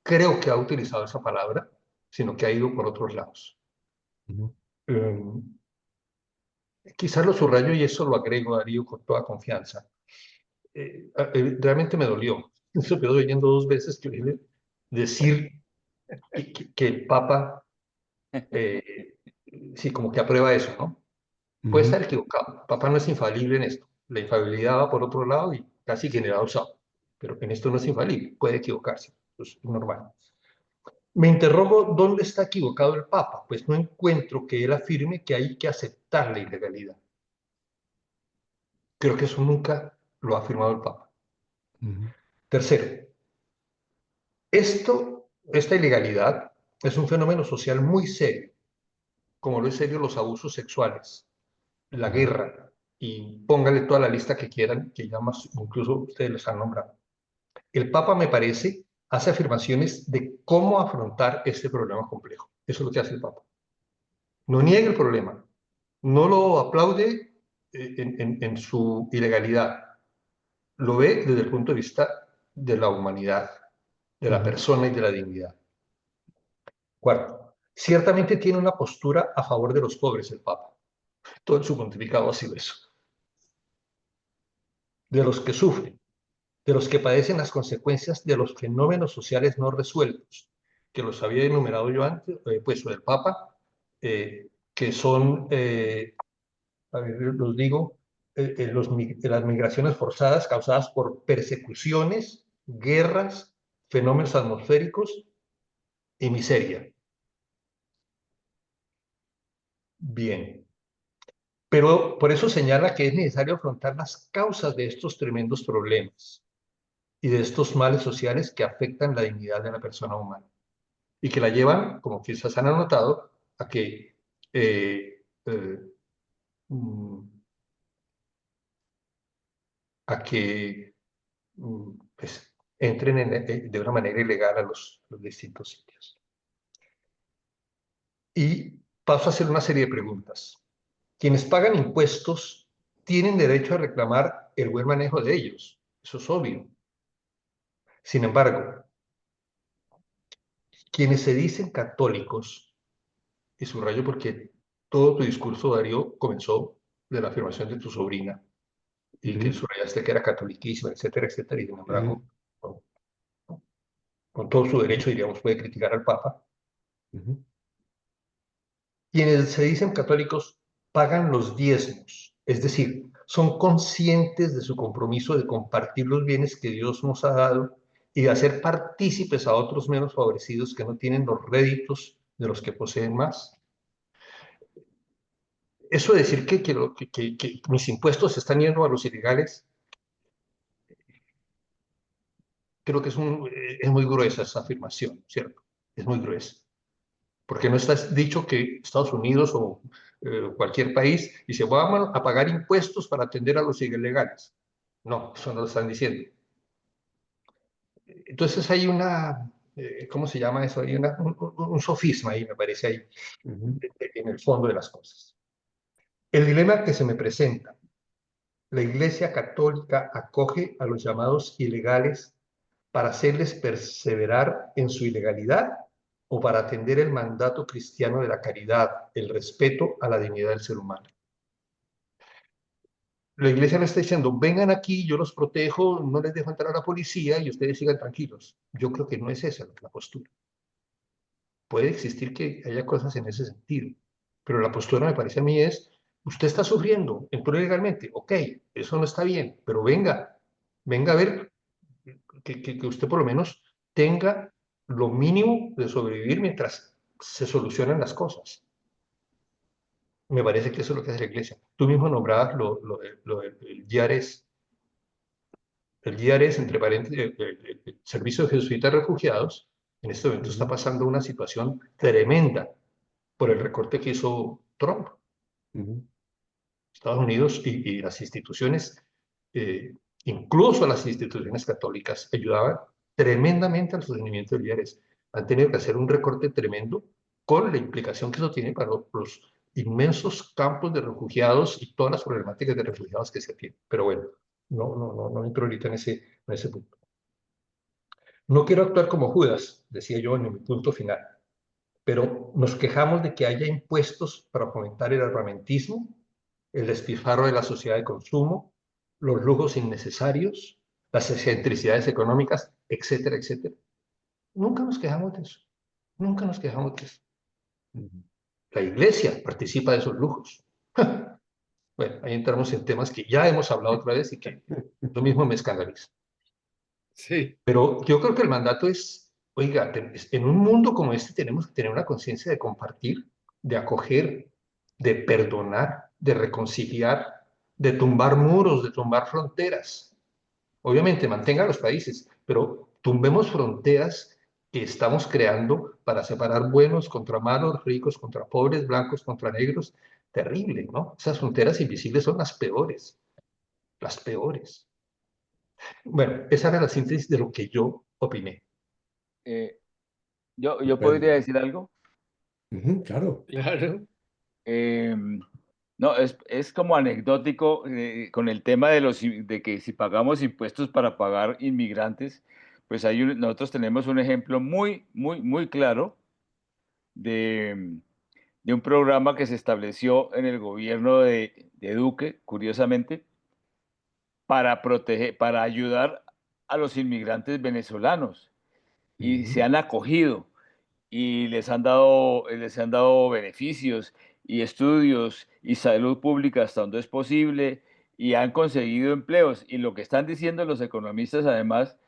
creo que ha utilizado esa palabra, sino que ha ido por otros lados. Quizás lo subrayo y eso lo agrego, Darío, con toda confianza. Realmente me dolió. Eso me quedó oyendo 2 veces que decir que el Papa, sí, como que aprueba eso, ¿no? Puede estar equivocado. El Papa no es infalible en esto. La infalibilidad va por otro lado y casi generalizado. Pero en esto no es infalible. Puede equivocarse. Eso es normal. Me interrogo dónde está equivocado el Papa. Pues no encuentro que él afirme que hay que aceptar la ilegalidad. Creo que eso nunca lo ha afirmado el Papa. Tercero, esta ilegalidad es un fenómeno social muy serio, como lo es serio los abusos sexuales, la guerra, y póngale toda la lista que quieran, que ya más incluso ustedes les han nombrado. El Papa, me parece, hace afirmaciones de cómo afrontar este problema complejo. Eso es lo que hace el Papa. No niega el problema, no lo aplaude en su ilegalidad, lo ve desde el punto de vista de la humanidad, de la persona y de la dignidad. Cuarto, ciertamente tiene una postura a favor de los pobres el Papa. Todo en su pontificado ha sido eso. De los que sufren, de los que padecen las consecuencias de los fenómenos sociales no resueltos, que los había enumerado yo antes, pues el Papa, que son, a ver, los digo, las migraciones forzadas causadas por persecuciones, guerras, fenómenos atmosféricos y miseria. Bien. Pero por eso señala que es necesario afrontar las causas de estos tremendos problemas y de estos males sociales que afectan la dignidad de la persona humana y que la llevan, como quizás han anotado, a que, eh, eh, mm, pues, entren de una manera ilegal a los distintos sitios. Y paso a hacer una serie de preguntas. Quienes pagan impuestos tienen derecho a reclamar el buen manejo de ellos. Eso es obvio. Sin embargo, quienes se dicen católicos, y subrayo porque todo tu discurso, Darío, comenzó de la afirmación de tu sobrina, y que subrayaste que era catoliquísima, etcétera, y sin embargo, con todo su derecho, diríamos, puede criticar al Papa. Quienes se dicen católicos pagan los diezmos, es decir, son conscientes de su compromiso de compartir los bienes que Dios nos ha dado y de hacer partícipes a otros menos favorecidos que no tienen los réditos de los que poseen más. Eso de decir que mis impuestos se están yendo a los ilegales, creo que es muy gruesa esa afirmación, ¿cierto? Es muy gruesa. Porque no está dicho que Estados Unidos o cualquier país dice, vamos a pagar impuestos para atender a los ilegales. No, eso no lo están diciendo. Entonces hay ¿cómo se llama eso? Hay un sofisma ahí, me parece, ahí, en el fondo de las cosas. El dilema que se me presenta: la Iglesia Católica acoge a los llamados ilegales para hacerles perseverar en su ilegalidad o para atender el mandato cristiano de la caridad, el respeto a la dignidad del ser humano. La Iglesia no está diciendo, vengan aquí, yo los protejo, no les dejo entrar a la policía y ustedes sigan tranquilos. Yo creo que no es esa la postura. Puede existir que haya cosas en ese sentido, pero la postura, me parece a mí, es, usted está sufriendo, entró ilegalmente, ok, eso no está bien, pero venga a ver que usted por lo menos tenga lo mínimo de sobrevivir mientras se solucionan las cosas. Me parece que eso es lo que hace la iglesia. Tú mismo nombrabas el IARES. El IARES, entre paréntesis, el Servicio de Jesuitas Refugiados, en este momento está pasando una situación tremenda por el recorte que hizo Trump. Estados Unidos y las instituciones, incluso las instituciones católicas, ayudaban tremendamente al sostenimiento del IARES. Han tenido que hacer un recorte tremendo con la implicación que eso tiene para los inmensos campos de refugiados y todas las problemáticas de refugiados que se tienen. Pero bueno, no entro ahorita en ese punto. No quiero actuar como Judas, decía yo en mi punto final, pero nos quejamos de que haya impuestos para fomentar el armamentismo, el despilfarro de la sociedad de consumo, los lujos innecesarios, las excentricidades económicas, etcétera, etcétera. Nunca nos quejamos de eso. Nunca nos quejamos de eso. La iglesia participa de esos lujos. Bueno, ahí entramos en temas que ya hemos hablado otra vez y que lo mismo me escandaliza. Sí, Pero yo creo que el mandato es, oiga, en un mundo como este tenemos que tener una conciencia de compartir, de acoger, de perdonar, de reconciliar, de tumbar muros, de tumbar fronteras. Obviamente, mantenga los países, pero tumbemos fronteras que estamos creando para separar buenos contra malos, ricos contra pobres, blancos contra negros. Terrible, ¿no? Esas fronteras invisibles son las peores, las peores. Bueno, esa era la síntesis de lo que yo opiné. Yo podría decir algo. Claro. claro. No, es como anecdótico con el tema de que si pagamos impuestos para pagar inmigrantes, pues nosotros tenemos un ejemplo muy claro de un programa que se estableció en el gobierno de Duque, curiosamente, para proteger, para ayudar a los inmigrantes venezolanos y se han acogido y les han dado beneficios y estudios y salud pública hasta donde es posible y han conseguido empleos. Y lo que están diciendo los economistas además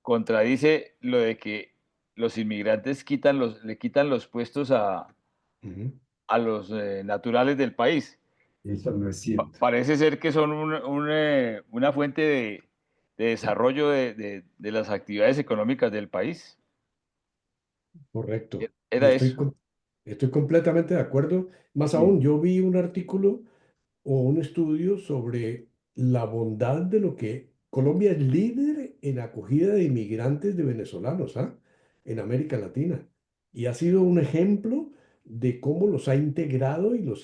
contradice lo de que los inmigrantes le quitan los puestos a los naturales del país. Eso no es cierto. Parece ser que son una fuente de desarrollo de las actividades económicas del país. Correcto. Yo Era eso. estoy completamente de acuerdo. Más Sí. aún, yo vi un artículo o un estudio sobre la bondad de lo que Colombia es líder en acogida de inmigrantes de venezolanos, ¿ah? En América Latina. Y ha sido un ejemplo de cómo los ha integrado y los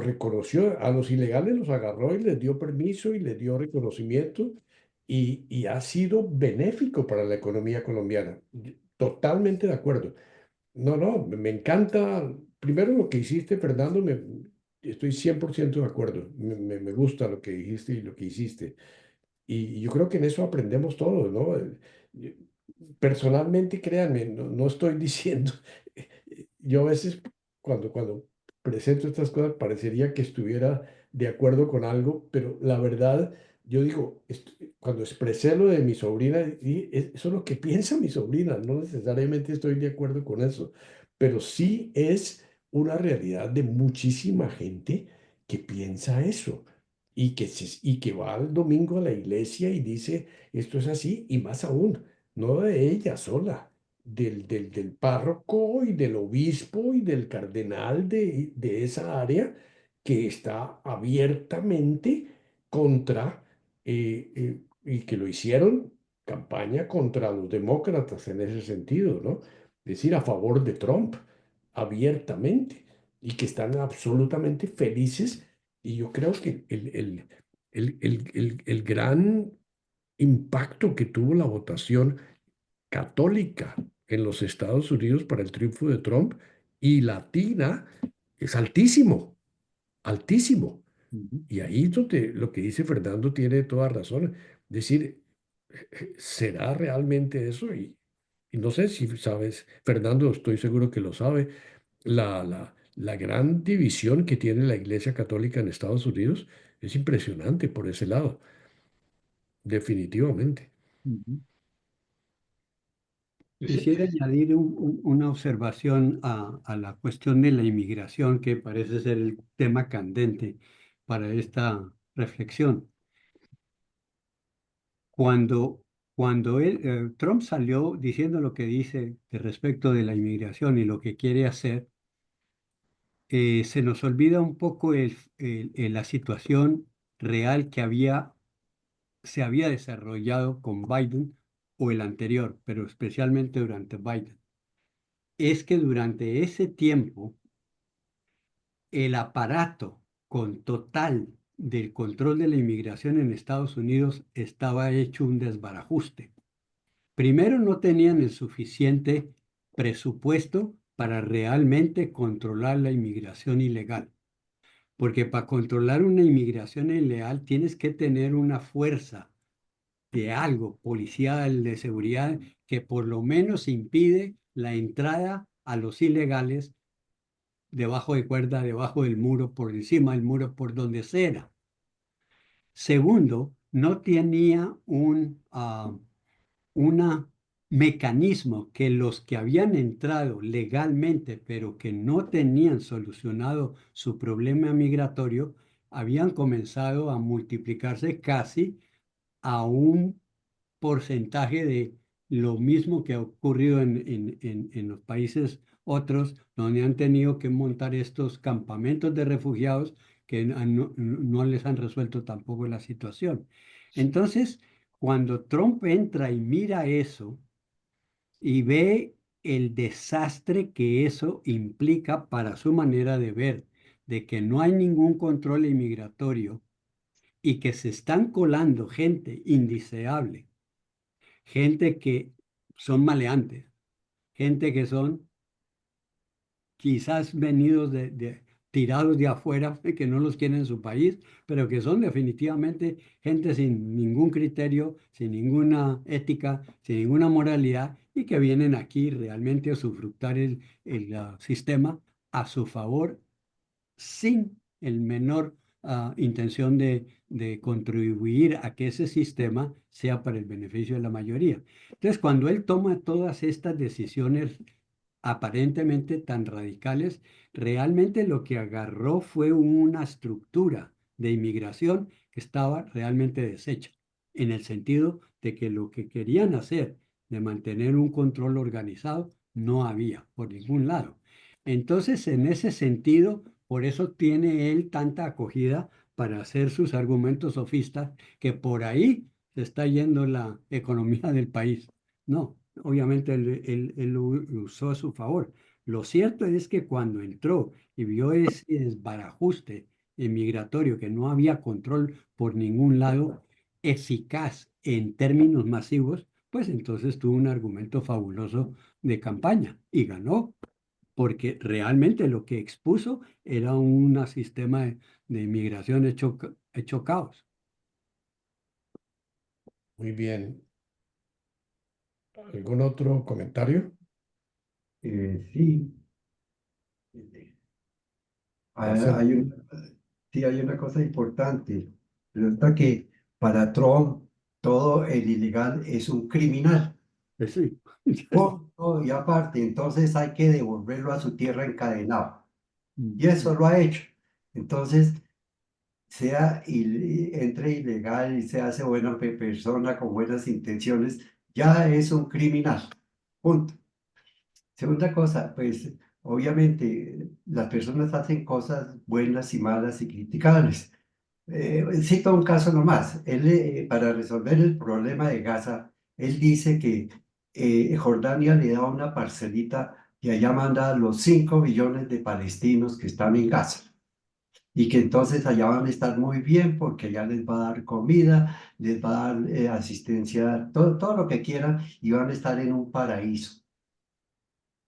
reconoció. A los ilegales los agarró y les dio permiso y les dio reconocimiento. Y ha sido benéfico para la economía colombiana. Totalmente de acuerdo. No, me encanta. Primero lo que hiciste, Fernando, estoy 100% de acuerdo. Me gusta lo que dijiste y lo que hiciste. Y yo creo que en eso aprendemos todos, ¿no? Eh, Personalmente, créanme, no estoy diciendo, yo a veces cuando presento estas cosas parecería que estuviera de acuerdo con algo, pero la verdad, yo digo, cuando expresé lo de mi sobrina, eso es lo que piensa mi sobrina, no necesariamente estoy de acuerdo con eso, pero sí es una realidad de muchísima gente que piensa eso y que va el domingo a la iglesia y dice, esto es así, y más aún, no de ella sola, del párroco y del obispo y del cardenal de esa área que está abiertamente contra, y que lo hicieron campaña contra los demócratas en ese sentido, ¿no? Es decir, a favor de Trump, abiertamente, y que están absolutamente felices. Y yo creo que el gran impacto que tuvo la votación católica en los Estados Unidos para el triunfo de Trump y latina es altísimo, altísimo. Y ahí es donde lo que dice Fernando tiene toda razón. Es decir, ¿será realmente eso? Y no sé si sabes, Fernando, estoy seguro que lo sabe, la gran división que tiene la Iglesia Católica en Estados Unidos es impresionante por ese lado, definitivamente. Quisiera añadir una observación a la cuestión de la inmigración, que parece ser el tema candente para esta reflexión. Cuando, Trump salió diciendo lo que dice de respecto de la inmigración y lo que quiere hacer, se nos olvida un poco la situación real que se había desarrollado con Biden o el anterior, pero especialmente durante Biden. Es que durante ese tiempo el aparato con total del control de la inmigración en Estados Unidos estaba hecho un desbarajuste. Primero, no tenían el suficiente presupuesto para realmente controlar la inmigración ilegal, porque para controlar una inmigración ilegal tienes que tener una fuerza de algo policial, de seguridad, que por lo menos impide la entrada a los ilegales debajo de cuerda, debajo del muro, por encima del muro, por donde sea. Segundo, no tenía un mecanismo que los que habían entrado legalmente, pero que no tenían solucionado su problema migratorio, habían comenzado a multiplicarse casi a un porcentaje de lo mismo que ha ocurrido en los países otros, donde han tenido que montar estos campamentos de refugiados que no les han resuelto tampoco la situación. Entonces, cuando Trump entra y mira eso y ve el desastre que eso implica para su manera de ver, de que no hay ningún control inmigratorio y que se están colando gente indeseable, gente que son maleantes, gente que son quizás venidos tirados de afuera, que no los quieren en su país, pero que son definitivamente gente sin ningún criterio, sin ninguna ética, sin ninguna moralidad, y que vienen aquí realmente a usufructar el sistema a su favor sin el menor intención de contribuir a que ese sistema sea para el beneficio de la mayoría. Entonces, cuando él toma todas estas decisiones aparentemente tan radicales, realmente lo que agarró fue una estructura de inmigración que estaba realmente deshecha, en el sentido de que lo que querían hacer de mantener un control organizado no había por ningún lado. Entonces, en ese sentido, por eso tiene él tanta acogida para hacer sus argumentos sofistas, que por ahí se está yendo la economía del país. No, obviamente él lo usó a su favor. Lo cierto es que cuando entró y vio ese desbarajuste migratorio, que no había control por ningún lado eficaz en términos masivos, pues entonces tuvo un argumento fabuloso de campaña y ganó, porque realmente lo que expuso era un sistema de inmigración hecho caos. Muy bien. ¿Algún otro comentario? Sí. Marcelo. Hay una cosa importante. Resulta que para Trump todo el ilegal es un criminal. Sí. Punto y aparte, entonces hay que devolverlo a su tierra encadenado. Y eso lo ha hecho. Entonces, entre ilegal y se hace buena persona con buenas intenciones, ya es un criminal. Punto. Segunda cosa, pues obviamente las personas hacen cosas buenas y malas y criticables. Cito un caso nomás. Él, para resolver el problema de Gaza, él dice que Jordania le da una parcelita y allá manda a los 5 millones de palestinos que están en Gaza. Y que entonces allá van a estar muy bien porque allá les va a dar comida, les va a dar asistencia, todo lo que quieran y van a estar en un paraíso.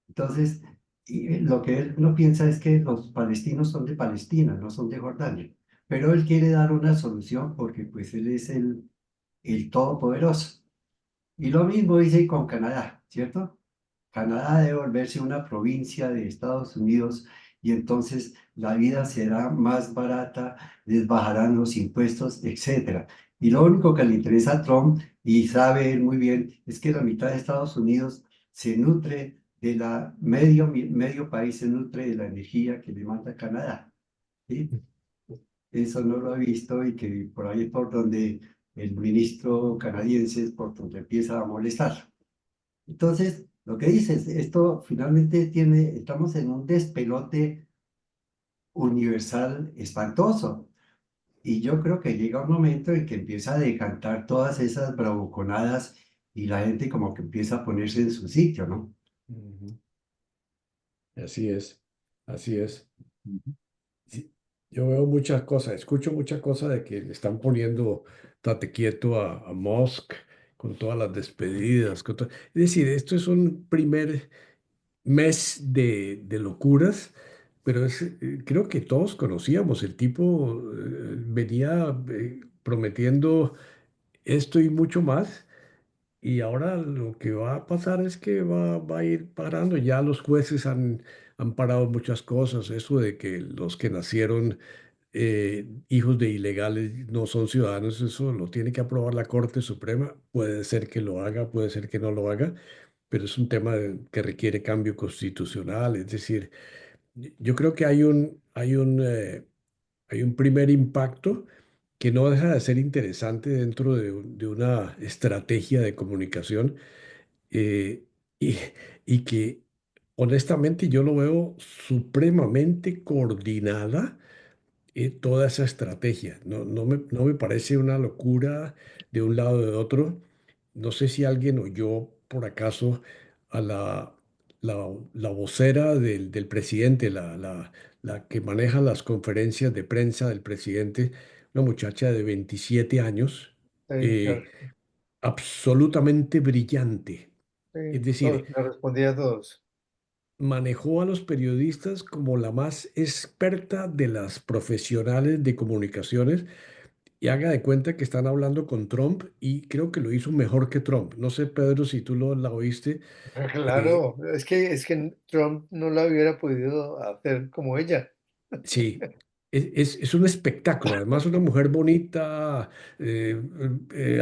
Entonces, lo que él no piensa es que los palestinos son de Palestina, no son de Jordania. Pero él quiere dar una solución porque pues él es el todopoderoso. Y lo mismo dice con Canadá, ¿cierto? Canadá debe volverse una provincia de Estados Unidos y entonces la vida será más barata, les bajarán los impuestos, etc. Y lo único que le interesa a Trump, y sabe él muy bien, es que la mitad de Estados Unidos se nutre de medio país se nutre de la energía que le manda Canadá. ¿Sí? Eso no lo he visto y que por ahí es por donde el ministro canadiense es por donde empieza a molestar. Entonces, lo que dices, esto finalmente estamos en un despelote universal espantoso. Y yo creo que llega un momento en que empieza a decantar todas esas bravuconadas y la gente como que empieza a ponerse en su sitio, ¿no? Ujú. Así es, así es. Sí, yo veo muchas cosas, escucho muchas cosas de que le están poniendo tate quieto a Musk con todas las despedidas. Es decir, esto es un primer mes de locuras, pero creo que todos conocíamos. El tipo venía prometiendo esto y mucho más. Y ahora lo que va a pasar es que va a ir parando. Ya los jueces han parado muchas cosas. Eso de que los que nacieron hijos de ilegales no son ciudadanos, eso lo tiene que aprobar la Corte Suprema. Puede ser que lo haga, puede ser que no lo haga, pero es un tema que requiere cambio constitucional. Es decir, yo creo que hay un primer impacto que no deja de ser interesante dentro de una estrategia de comunicación eh, y, y que honestamente yo lo veo supremamente coordinada toda esa estrategia. No me parece una locura de un lado o de otro. No sé si alguien oyó por acaso a la vocera del presidente, la que maneja las conferencias de prensa del presidente, una muchacha de 27 años, Sí, eh, absolutamente brillante. Es sí, decir, todos, me respondí a todos. manejó a los periodistas como la más experta de las profesionales de comunicaciones y haga de cuenta que están hablando con Trump y creo que lo hizo mejor que Trump. No sé, Pedro, si tú la oíste. eh, Claro, es que Trump no la hubiera podido hacer como ella. Sí, es un espectáculo. Además, una mujer bonita,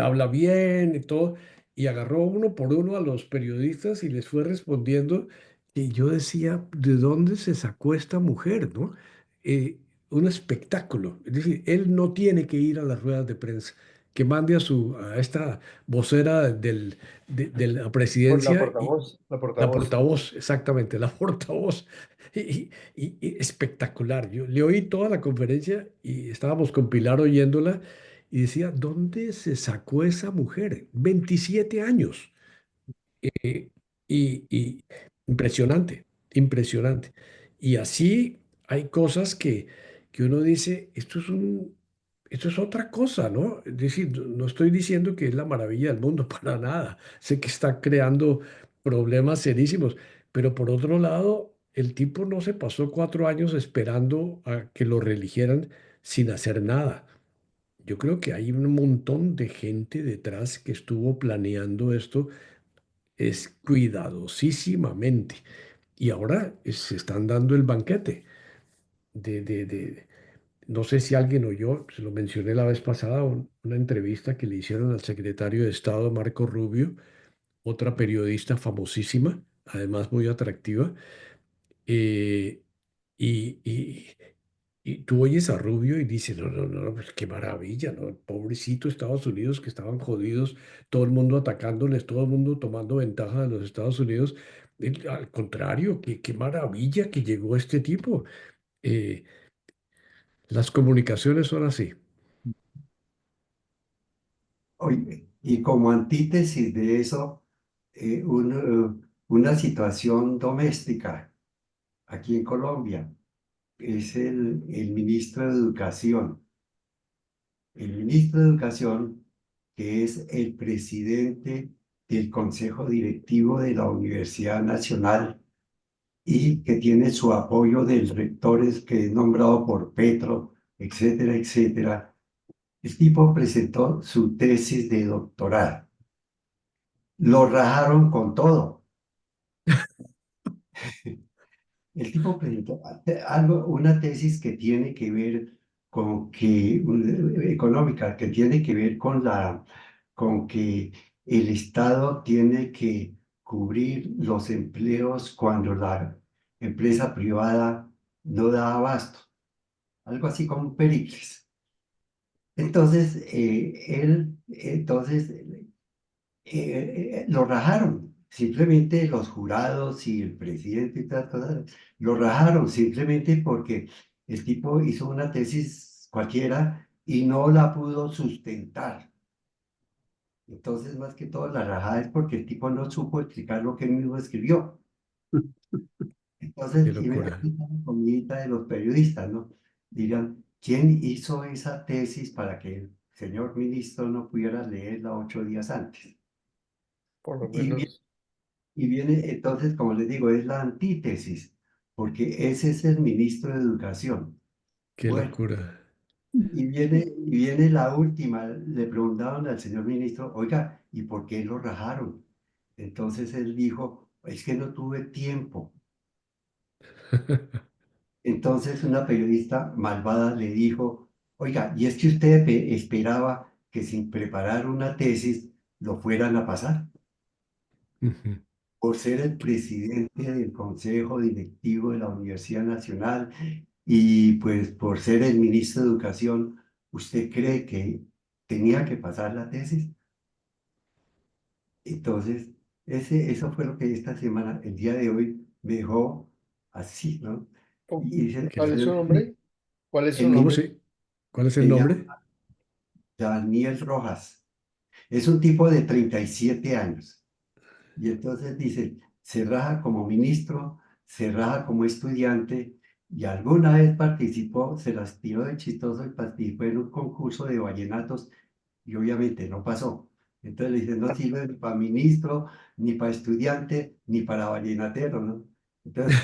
habla bien y todo. Y agarró uno por uno a los periodistas y les fue respondiendo. Y yo decía, ¿de dónde se sacó esta mujer, no? Eh, un espectáculo. Es decir, él no tiene que ir a las ruedas de prensa. Que mande a esta vocera de la Por la presidencia y portavoz, la la portavoz. portavoz, exactamente, la portavoz. Y espectacular. Yo le oí toda la conferencia y estábamos con Pilar oyéndola y decía, ¿dónde se sacó esa mujer? 27 años. Eh, y impresionante, impresionante. Y así hay cosas que uno dice, esto es otra cosa, ¿no? Es decir, no estoy diciendo que es la maravilla del mundo, para nada. Sé que está creando problemas serísimos, pero por otro lado, el tipo no se pasó 4 años esperando a que lo reeligieran sin hacer nada. Yo creo que hay un montón de gente detrás que estuvo planeando esto es cuidadosísimamente. Y ahora se están dando el banquete no sé si alguien oyó, se lo mencioné la vez pasada, una entrevista que le hicieron al secretario de Estado Marco Rubio, otra periodista famosísima, además muy atractiva, eh, y, y, y tú oyes a Rubio y dices, no, pues qué maravilla, ¿no? Pobrecito Estados Unidos que estaban jodidos, todo el mundo atacándoles, todo el mundo tomando ventaja de los Estados Unidos. Al contrario, qué maravilla que llegó este tipo. Eh, las comunicaciones son así. Oye, y como antítesis de eso, una situación doméstica aquí en Colombia es el ministro de Educación. El ministro de Educación, que es el presidente del Consejo Directivo de la Universidad Nacional y que tiene su apoyo del rector que es nombrado por Petro, etcétera, etcétera. El tipo presentó su tesis de doctorado. Lo rajaron con todo. El tipo presentó una tesis que tiene que ver económica, que tiene que ver con que el Estado tiene que cubrir los empleos cuando la empresa privada no da abasto, algo así como un Pericles. Entonces, lo rajaron. Simplemente los jurados y el presidente y tal, cosas, lo rajaron simplemente porque el tipo hizo una tesis cualquiera y no la pudo sustentar. Entonces, más que todo, la rajada es porque el tipo no supo explicar lo que él mismo escribió. Qué Entonces, y me locura. aquí está la comidita de los periodistas, ¿no? Dirán, ¿quién hizo esa tesis para que el señor ministro no pudiera leerla 8 días antes? Por lo Y, vi- menos, y viene, entonces, como les digo, es la antítesis, porque ese es el ministro de Educación. Qué Bueno, locura. y viene la última, le preguntaron al señor ministro, oiga, ¿y por qué lo rajaron? Entonces él dijo, es que no tuve tiempo. Entonces una periodista malvada le dijo, oiga, ¿y es que usted esperaba que sin preparar una tesis lo fueran a pasar? Ujú. Por ser el presidente del Consejo Directivo de la Universidad Nacional y pues por ser el ministro de Educación, ¿usted cree que tenía que pasar la tesis? Entonces, eso fue lo que esta semana, el día de hoy, me dejó así, ¿no? Y dice, Qué ¿cuál es su loco. nombre? ¿Cuál es su el ¿Cómo ministro nombre? se, cuál es el se llama nombre? Daniel Rojas. Es un tipo de 37 años. Y entonces dice, se raja como ministro, se raja como estudiante, y alguna vez participó, se las tiró de chistoso y participó en un concurso de vallenatos, y obviamente no pasó. Entonces le dicen, no sirve ni para ministro, ni para estudiante, ni para vallenatero, ¿no? Entonces,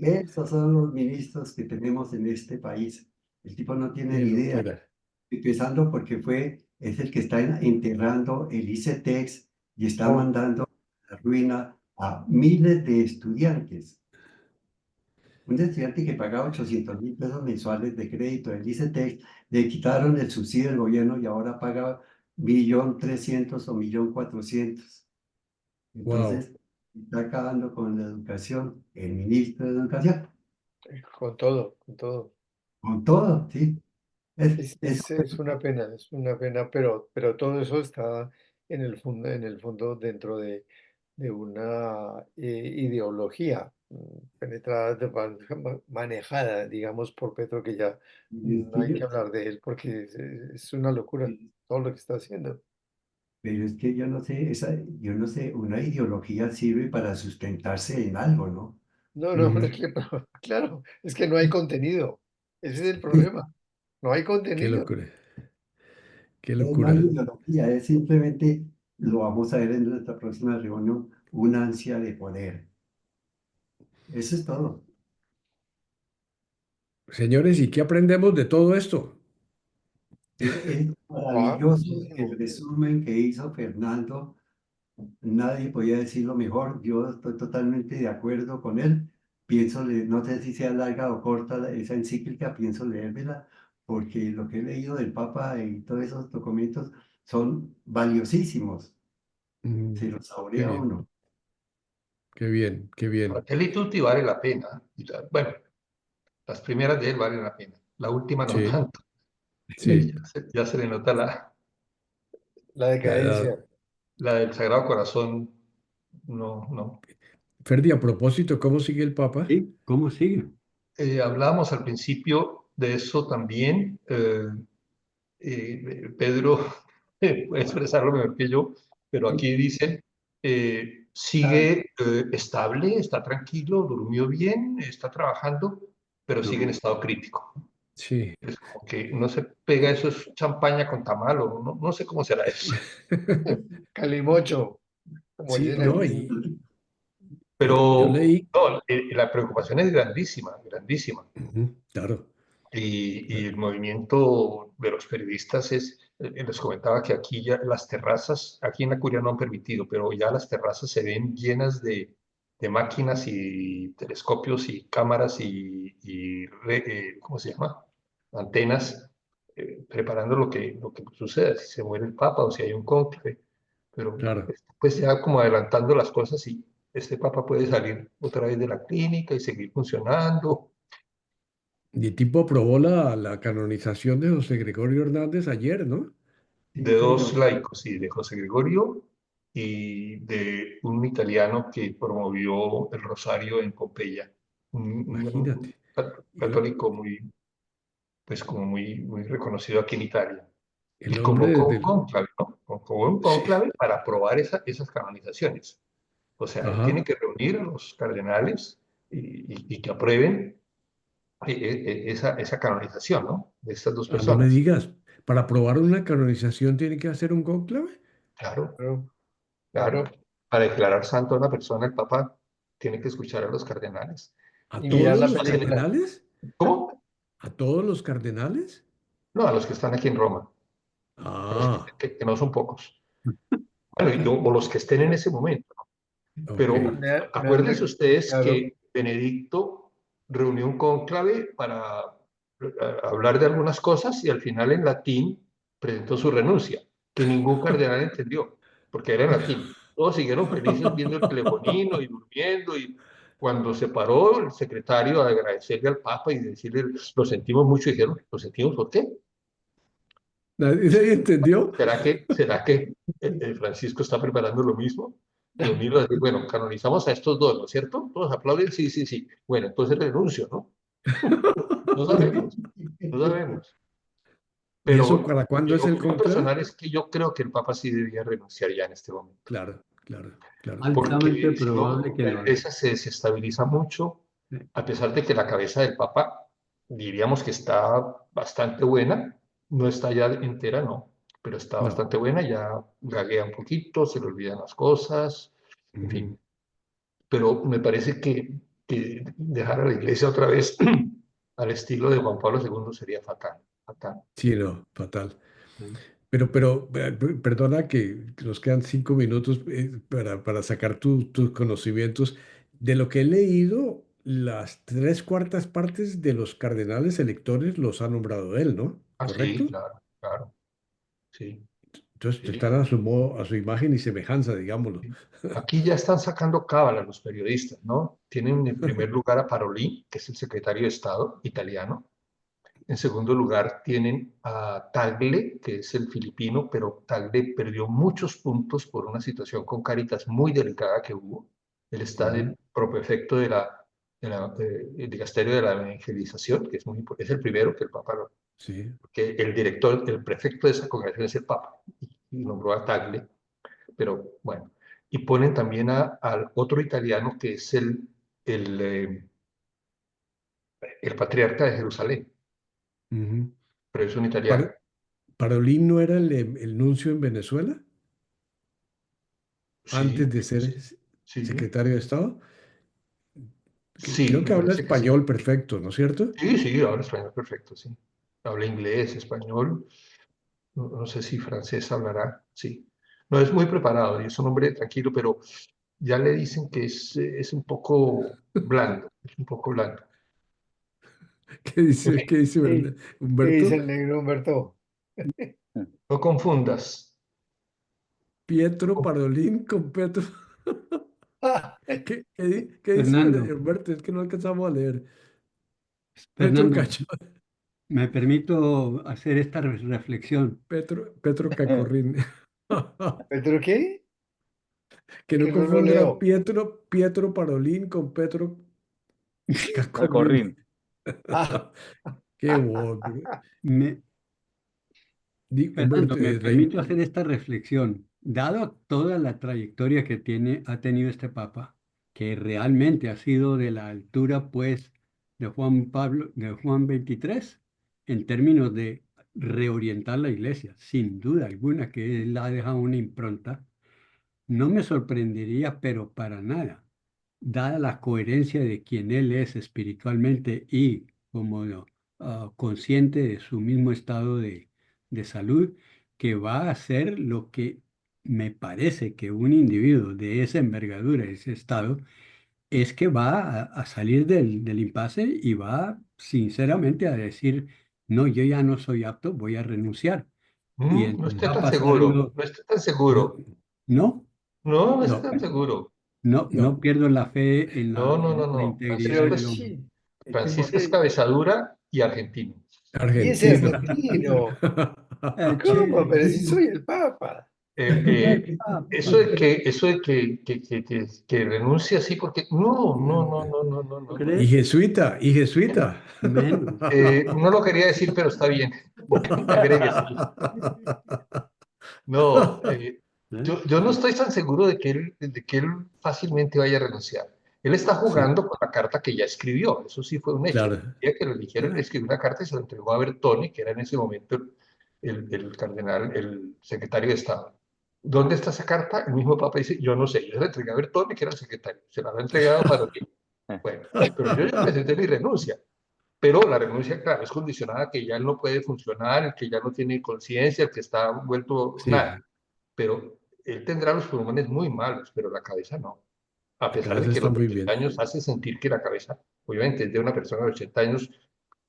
esos son los ministros que tenemos en este país. El tipo no tiene Qué ni idea. locura. Empezando porque es el que está enterrando el ICETEX y está Oh, mandando a la ruina a miles de estudiantes. Un estudiante que pagaba 800.000 pesos mensuales de crédito del ICETEX, le quitaron el subsidio del gobierno y ahora paga 1.300.000 o 1.400.000. Wow. Entonces, está acabando con la educación, el ministro de Educación, con todo, con todo. con todo, ¿sí? Es Es una pena, pero todo eso está en el fondo dentro de una ideología penetrada, manejada, digamos, por Petro, que ya es no que hay que hablar de él porque es una locura yo- todo lo que está haciendo. Pero es que yo no sé, una ideología sirve para sustentarse en algo, ¿no? No, no, pero Ujú. es que, claro, es que no hay contenido. Ese es el problema. No hay Qué contenido. locura. Qué No hay locura. ideología, es simplemente, lo vamos a ver en nuestra próxima reunión, una ansia de poder. Eso es todo. Señores, ¿y qué aprendemos de todo esto? Es Ah, maravilloso el muchísimo. resumen que hizo Fernando. Nadie podía decirlo mejor. Yo estoy totalmente de acuerdo con él. No sé si sea larga o corta esa encíclica, pienso leérmela, porque lo que he leído del Papa y todos esos documentos son valiosísimos. Mm, Se los qué saborea bien, uno. qué bien, qué bien. Fratelli Tutti vale la pena. Bueno, las primeras de él valen la pena. La última no Sí, tanto. sí. Ya se le nota La La edad. decadencia. la del Sagrado Corazón. No, no. Ferdi, a propósito, ¿cómo sigue el Papa? ¿Sí? ¿Cómo sigue? Hablábamos al principio de eso también. Pedro puede expresarlo mejor que yo, pero aquí dice, Ah, sigue estable, está tranquilo, durmió bien, está trabajando, pero sigue en no, estado crítico. Sí. Es como que uno se pega, eso es champaña con tamal, o no, no sé cómo será eso. Calimocho, como Sí, dicen no, aquí. y yo Pero leí. no, la preocupación es grandísima, grandísima. Ujú, claro, Y el movimiento de los periodistas les comentaba que aquí ya las terrazas, aquí en la Curia no han permitido, pero ya las terrazas se ven llenas de máquinas y telescopios y cámaras ¿cómo se llama? Antenas, preparando lo que suceda, si se muere el Papa o si hay un cónclave. pero Claro. pues ya como adelantando las cosas y este papa puede salir otra vez de la clínica y seguir funcionando. Y el tipo aprobó la canonización de José Gregorio Hernández ayer, ¿no? De Sí, dos señor. laicos, sí, de José Gregorio y de un italiano que promovió el rosario en Pompeya, un Imagínate. Y católico muy, pues como muy reconocido aquí en Italia. el Y hombre convocó desde un cónclave, ¿no? Convocó un Sí. cónclave para aprobar esas canonizaciones. O sea, él tiene Ajá. que reunir a los cardenales y que aprueben esa canonización, ¿no? De estas dos Ah, no me personas. digas, para aprobar una canonización tiene que hacer un cónclave. Claro, Claro, claro. claro. Para declarar santo a una persona, el Papa tiene que escuchar a los cardenales. ¿A Y mirar todos la los Eso tiene- película. cardenales? ¿Cómo? ¿A todos los cardenales? No, a los que están aquí en Roma, a los Ah, que no son pocos. Bueno, o los que estén en ese momento. ok. Pero Me han acuérdense ustedes claro. que Benedicto reunió un cónclave para hablar de algunas cosas y al final en latín presentó su renuncia, que ningún cardenal entendió, porque era en latín. Todos siguieron felices viendo el telefonino y durmiendo y cuando se paró el secretario a agradecerle al Papa y decirle lo sentimos mucho, dijeron, ¿lo sentimos por qué? ¿Nadie entendió? ¿Será que Francisco está preparando lo mismo? Reunirlo, decir, bueno, canonizamos a estos dos, ¿no es cierto? Todos aplauden, sí, sí, sí. Bueno, entonces renuncio, ¿no? No sabemos, no sabemos. ¿Y eso Pero para mi cuándo es el opinión cónclave? personal es que yo creo que el Papa sí debía renunciar ya en este momento, Claro, claro, claro. Altamente porque si probable no, que la lo haga. iglesia se desestabiliza mucho, Sí. a pesar de que la cabeza del Papa diríamos que está bastante buena, no está ya entera, no, pero está No. bastante buena, ya gaguea un poquito, se le olvidan las cosas, en Ujú. fin. Pero me parece que dejar a la iglesia otra vez al estilo de Juan Pablo II sería fatal, fatal. Sí, no, fatal. Sí. Pero perdona que nos quedan 5 minutos para sacar tus conocimientos. De lo que he leído, las 3/4 partes de los cardenales electores los ha nombrado él, ¿no? Ah, sí, ¿Correcto? claro, claro, sí, Entonces sí. están a su modo, a su imagen y semejanza, digámoslo. Aquí ya están sacando cábala los periodistas, ¿no? Tienen en primer lugar a Parolin, que es el secretario de Estado italiano. En segundo lugar tienen a Tagle, que es el filipino, pero Tagle perdió muchos puntos por una situación con Cáritas muy delicada que hubo. Él está de Ujú. propefecto del dicasterio de la evangelización, que es el primero que el Papa, Sí. que el director, el prefecto de esa congregación es el Papa, y nombró a Tagle, pero bueno. Y ponen también al otro italiano que es el, eh, el patriarca de Jerusalén, Ujú. pero es un italiano. Par- ¿Parolín no era el nuncio en Venezuela antes Sí, de ser sí, secretario de Estado? sí, Creo me que habla parece que sí. español perfecto, ¿no es cierto? Sí, sí, habla español perfecto, sí. Habla inglés, español, no sé si francés hablará, sí. No es muy preparado y es un hombre tranquilo, pero ya le dicen que es un poco blando, es un poco blando. ¿Qué En dice, fin, qué dice ¿Qué, qué dice Humberto? el negro Humberto? no confundas. Pietro Parolín con Petro. ¿Qué dice Fernando, Humberto? Es que no alcanzamos a leer. Petro Fernando, Cacho, me permito hacer esta reflexión. Petro Cacorrín. ¿Petro qué? Que no Que no lo confundan a leo. Pietro Parolín con Petro Cacorrín. Cacorrín. Ah, Qué bueno. Me, Fernando, Humberto, me Rey. permito hacer esta reflexión. Dado toda la trayectoria que ha tenido este Papa, que realmente ha sido de la altura, pues, de Juan 23, en términos de reorientar la iglesia, sin duda alguna que él ha dejado una impronta, no me sorprendería, pero para nada, dada la coherencia de quien él es espiritualmente y como consciente de su mismo estado de salud, que va a hacer lo que me parece que un individuo de esa envergadura, ese estado, es que va a salir del impasse y va sinceramente a decir, no, yo ya no soy apto, voy a renunciar. Y No entonces esté va a tan pasar seguro, no esté tan No, seguro. No, No, no No. estoy tan seguro. no, No. no pierdo la fe en No, no, no, la no. integridad Pero del hombre. sí, Francisco es sí. cabezadura y argentino. Y es Argentino. argentino. Eh, ¿Cómo? Pero si che, soy el Papa. Eso de que renuncie así, porque no. Y ¿crees? jesuita, y jesuita. Menos. No lo quería decir, pero está bien. Agrégueselo. No, ¿eh? yo no estoy tan seguro de que él fácilmente vaya a renunciar. Él está Sí, jugando con la carta que ya escribió, eso sí fue un hecho. claro. El día que lo eligieron, él escribió una carta y se la entregó a Bertone, que era en ese momento el cardenal, el secretario de Estado. ¿Dónde está esa carta? El mismo Papa dice, yo no sé, yo se la entregué a Bertone, que era el secretario, se la había entregado a Parolin. Bueno, pero yo ya presenté mi renuncia. Pero la renuncia, claro, es condicionada a que ya él no puede funcionar, el que ya no tiene conciencia, el que está vuelto Sí, nada. Pero él tendrá los pulmones muy malos, pero la cabeza no. A la pesar de cabeza que está los muy 80 bien. años hace sentir que la cabeza, obviamente, es de una persona de 80 años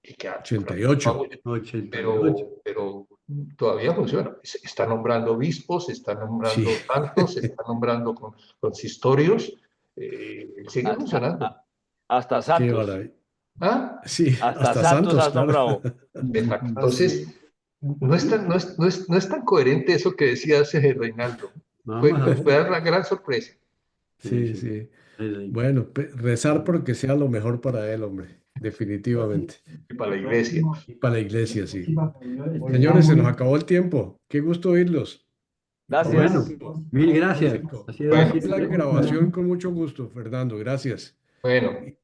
y que ha fracturado 88. mucho, 88. pero todavía funciona. Se está nombrando obispos, se está Sí. nombrando santos, se está nombrando consistorios, sigue Hasta, funcionando. hasta Qué Santos. maravilla. ¿Ah? Sí, Hasta hasta Santos Santos, has claro. nombrado. Exacto. Así. Entonces, no es tan coherente eso que decías, Reinaldo. Vamos a Nos puede ver. dar una gran sorpresa. Sí, Sí, sí. sí. Sí. Bueno, rezar porque sea lo mejor para él, hombre. Definitivamente. Y para la iglesia. Y para la iglesia, sí. Muy Señores, se bien. nos acabó el tiempo. Qué gusto oirlos. Y Gracias. conocerlos. Mil gracias. Rico. Ha sido Bueno. Hagamos la siempre. grabación con mucho gusto, Fernando. Gracias. Bueno, Y qué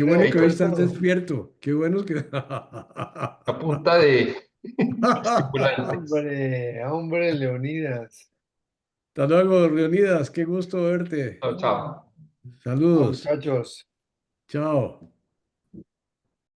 Bueno, bueno que hoy ahí estás despierto. Qué bueno que... a punta de estimulantes. hombre, Leonidas. Hasta luego, Leonidas. Qué gusto verte. Chao, chao. Saludos. Muchachos. Chao.